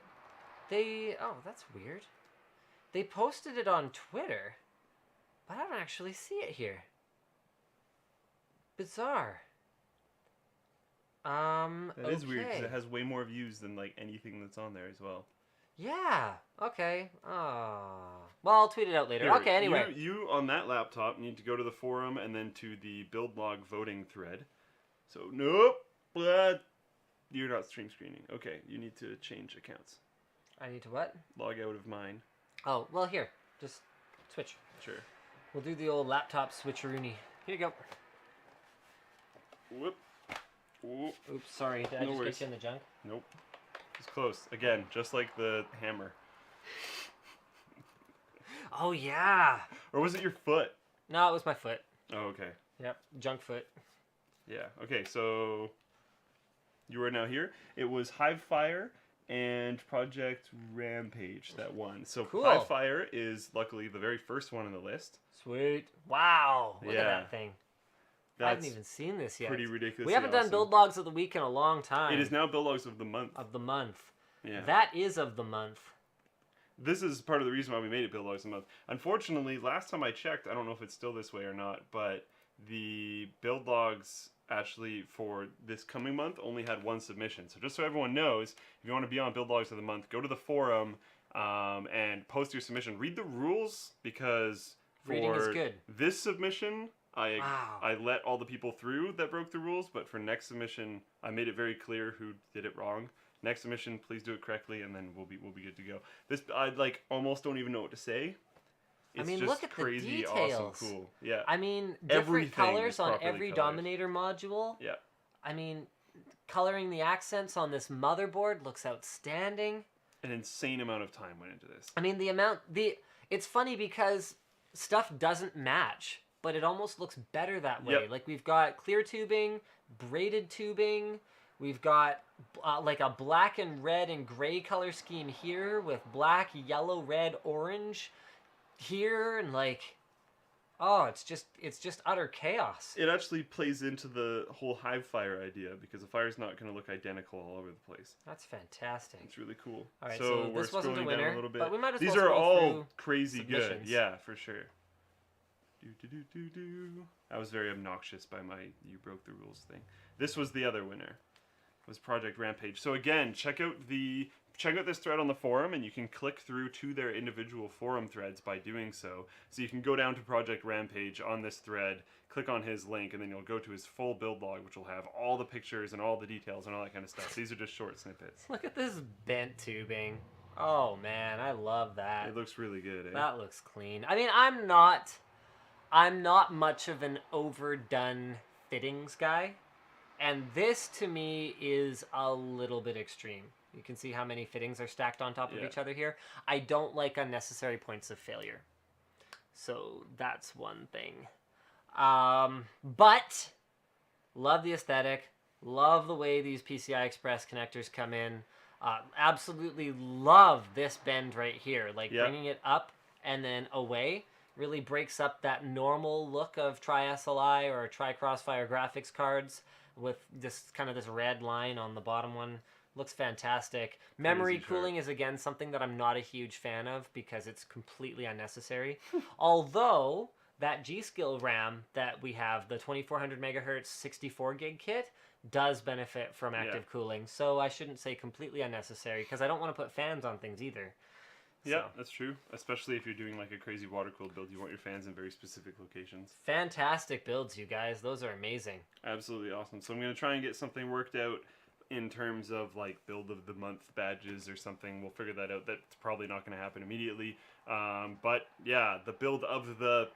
S1: Oh, that's weird. They posted it on Twitter, but I don't actually see it here. Bizarre.
S2: That is weird because it has way more views than like anything that's on there as well.
S1: Yeah. Okay. Well, I'll tweet it out later.
S2: Here,
S1: okay. Anyway,
S2: you on that laptop need to go to the forum and then to the build log voting thread. So nope, but you're not stream screening. Okay, you need to change accounts.
S1: I need to what?
S2: Log out of mine.
S1: Oh well, here, just switch.
S2: Sure.
S1: We'll do the old laptop switcheroony. Here you go.
S2: Whoop. Whoop.
S1: Oops, sorry. Did I just get you in the junk?
S2: Nope. It's close. Again, just like the hammer.
S1: Oh, yeah.
S2: Or was it your foot?
S1: No, it was my foot.
S2: Oh, okay.
S1: Yep, junk foot.
S2: Yeah. Okay, so you are now here. It was Hivefire and Project Rampage that won. So
S1: cool.
S2: Hivefire is luckily the very first one on the list.
S1: Sweet. Wow. Look at that thing. I
S2: That's
S1: haven't even seen this yet.
S2: pretty ridiculous.
S1: We haven't done build logs of the week in a long time.
S2: It is now build logs of the month.
S1: Of the month.
S2: Yeah.
S1: That is of the month.
S2: This is part of the reason why we made it build logs of the month. Unfortunately, last time I checked, I don't know if it's still this way or not, but the build logs actually for this coming month only had one submission. So just so everyone knows, if you want to be on build logs of the month, go to the forum and post your submission. Read the rules because
S1: reading is good.
S2: This submission,
S1: Wow.
S2: I let all the people through that broke the rules, but for next submission, I made it very clear who did it wrong. Next submission, please do it correctly, and then we'll be good to go. This I like almost don't even know what to say. It's
S1: I mean,
S2: just
S1: look at
S2: crazy,
S1: the details.
S2: awesome, cool. Yeah.
S1: I mean, different
S2: Everything
S1: colors
S2: is
S1: on
S2: properly
S1: every
S2: colored.
S1: Dominator module.
S2: Yeah.
S1: I mean, coloring the accents on this motherboard looks outstanding.
S2: An insane amount of time went into this.
S1: I mean, it's funny because stuff doesn't match, but it almost looks better that way.
S2: Yep.
S1: Like we've got clear tubing, braided tubing, we've got like a black and red and gray color scheme here with black, yellow, red, orange here, and like, oh, it's just utter chaos.
S2: It actually plays into the whole Hivefire idea because the fire's not going to look identical all over the place.
S1: That's fantastic.
S2: It's really cool.
S1: All right,
S2: so we're
S1: this wasn't a
S2: scrolling
S1: winner,
S2: down a little bit.
S1: but we might as
S2: These
S1: well
S2: are
S1: scroll
S2: all
S1: through
S2: crazy
S1: submissions.
S2: good. Yeah, for sure. I was very obnoxious by my "you broke the rules" thing. This was the other winner. Was Project Rampage. So again, check out this thread on the forum, and you can click through to their individual forum threads by doing so. So you can go down to Project Rampage on this thread, click on his link, and then you'll go to his full build log, which will have all the pictures and all the details and all that kind of stuff. These are just short snippets.
S1: Look at this bent tubing. Oh man, I love that.
S2: It looks really good, eh?
S1: That looks clean. I mean, I'm not much of an overdone fittings guy, and this to me is a little bit extreme. You can see how many fittings are stacked on top of each other here. I don't like unnecessary points of failure. So that's one thing. But love the aesthetic. Love the way these PCI Express connectors come in. Absolutely love this bend right here. Like bringing it up and then away really breaks up that normal look of Tri-SLI or Tri-Crossfire graphics cards with this kind of this red line on the bottom one. Looks fantastic. Memory
S2: sharp.
S1: cooling is, again, something that I'm not a huge fan of because it's completely unnecessary. Although, that G-Skill RAM that we have, the 2400 megahertz 64 gig kit, does benefit from active cooling. So I shouldn't say completely unnecessary because I don't want to put fans on things either.
S2: Yeah,
S1: So.
S2: that's true. Especially if you're doing like a crazy water-cooled build, you want your fans in very specific locations.
S1: Fantastic builds, you guys. Those are amazing.
S2: Absolutely awesome. So I'm going to try and get something worked out in terms of like build of the month badges or something. We'll figure that out. That's probably not going to happen immediately. But yeah, the build of the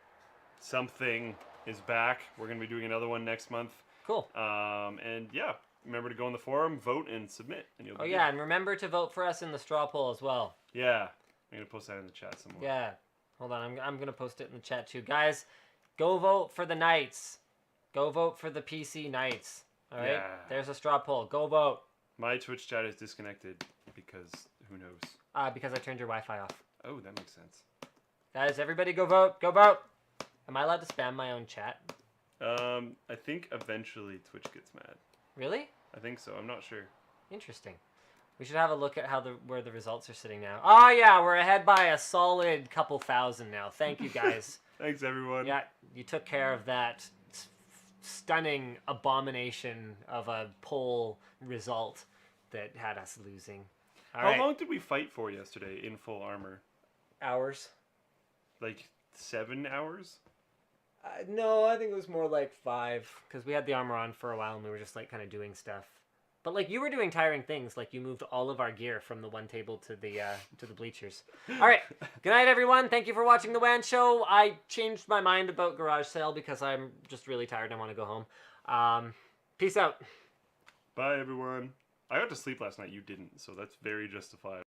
S2: something is back. We're going to be doing another one next month.
S1: Cool.
S2: And yeah, remember to go on the forum, vote, and submit. And you'll be good.
S1: And remember to vote for us in the straw poll as well.
S2: Yeah. I'm going to post that in the chat somewhere.
S1: Yeah. Hold on. I'm going to post it in the chat too. Guys, go vote for the Knights. Go vote for the PC Knights. All right?
S2: Yeah.
S1: There's a straw poll. Go vote.
S2: My Twitch chat is disconnected because who knows?
S1: Because I turned your Wi-Fi off.
S2: Oh, that makes sense.
S1: Guys, everybody go vote. Go vote. Am I allowed to spam my own chat?
S2: I think eventually Twitch gets mad.
S1: Really?
S2: I think so. I'm not sure.
S1: Interesting. We should have a look at where the results are sitting now. Oh, yeah, we're ahead by a solid couple thousand now. Thank you, guys.
S2: Thanks, everyone.
S1: Yeah, you took care of that stunning abomination of a poll result that had us losing.
S2: How long did we fight for yesterday in full armor?
S1: Hours?
S2: Like 7 hours?
S1: No, I think it was more like 5, because we had the armor on for a while and we were just like kind of doing stuff. But like you were doing tiring things, like you moved all of our gear from the one table to the bleachers. All right, good night, everyone. Thank you for watching the WAN show. I changed my mind about garage sale because I'm just really tired and I want to go home. Peace out.
S2: Bye, everyone. I got to sleep last night. You didn't, so that's very justifiable.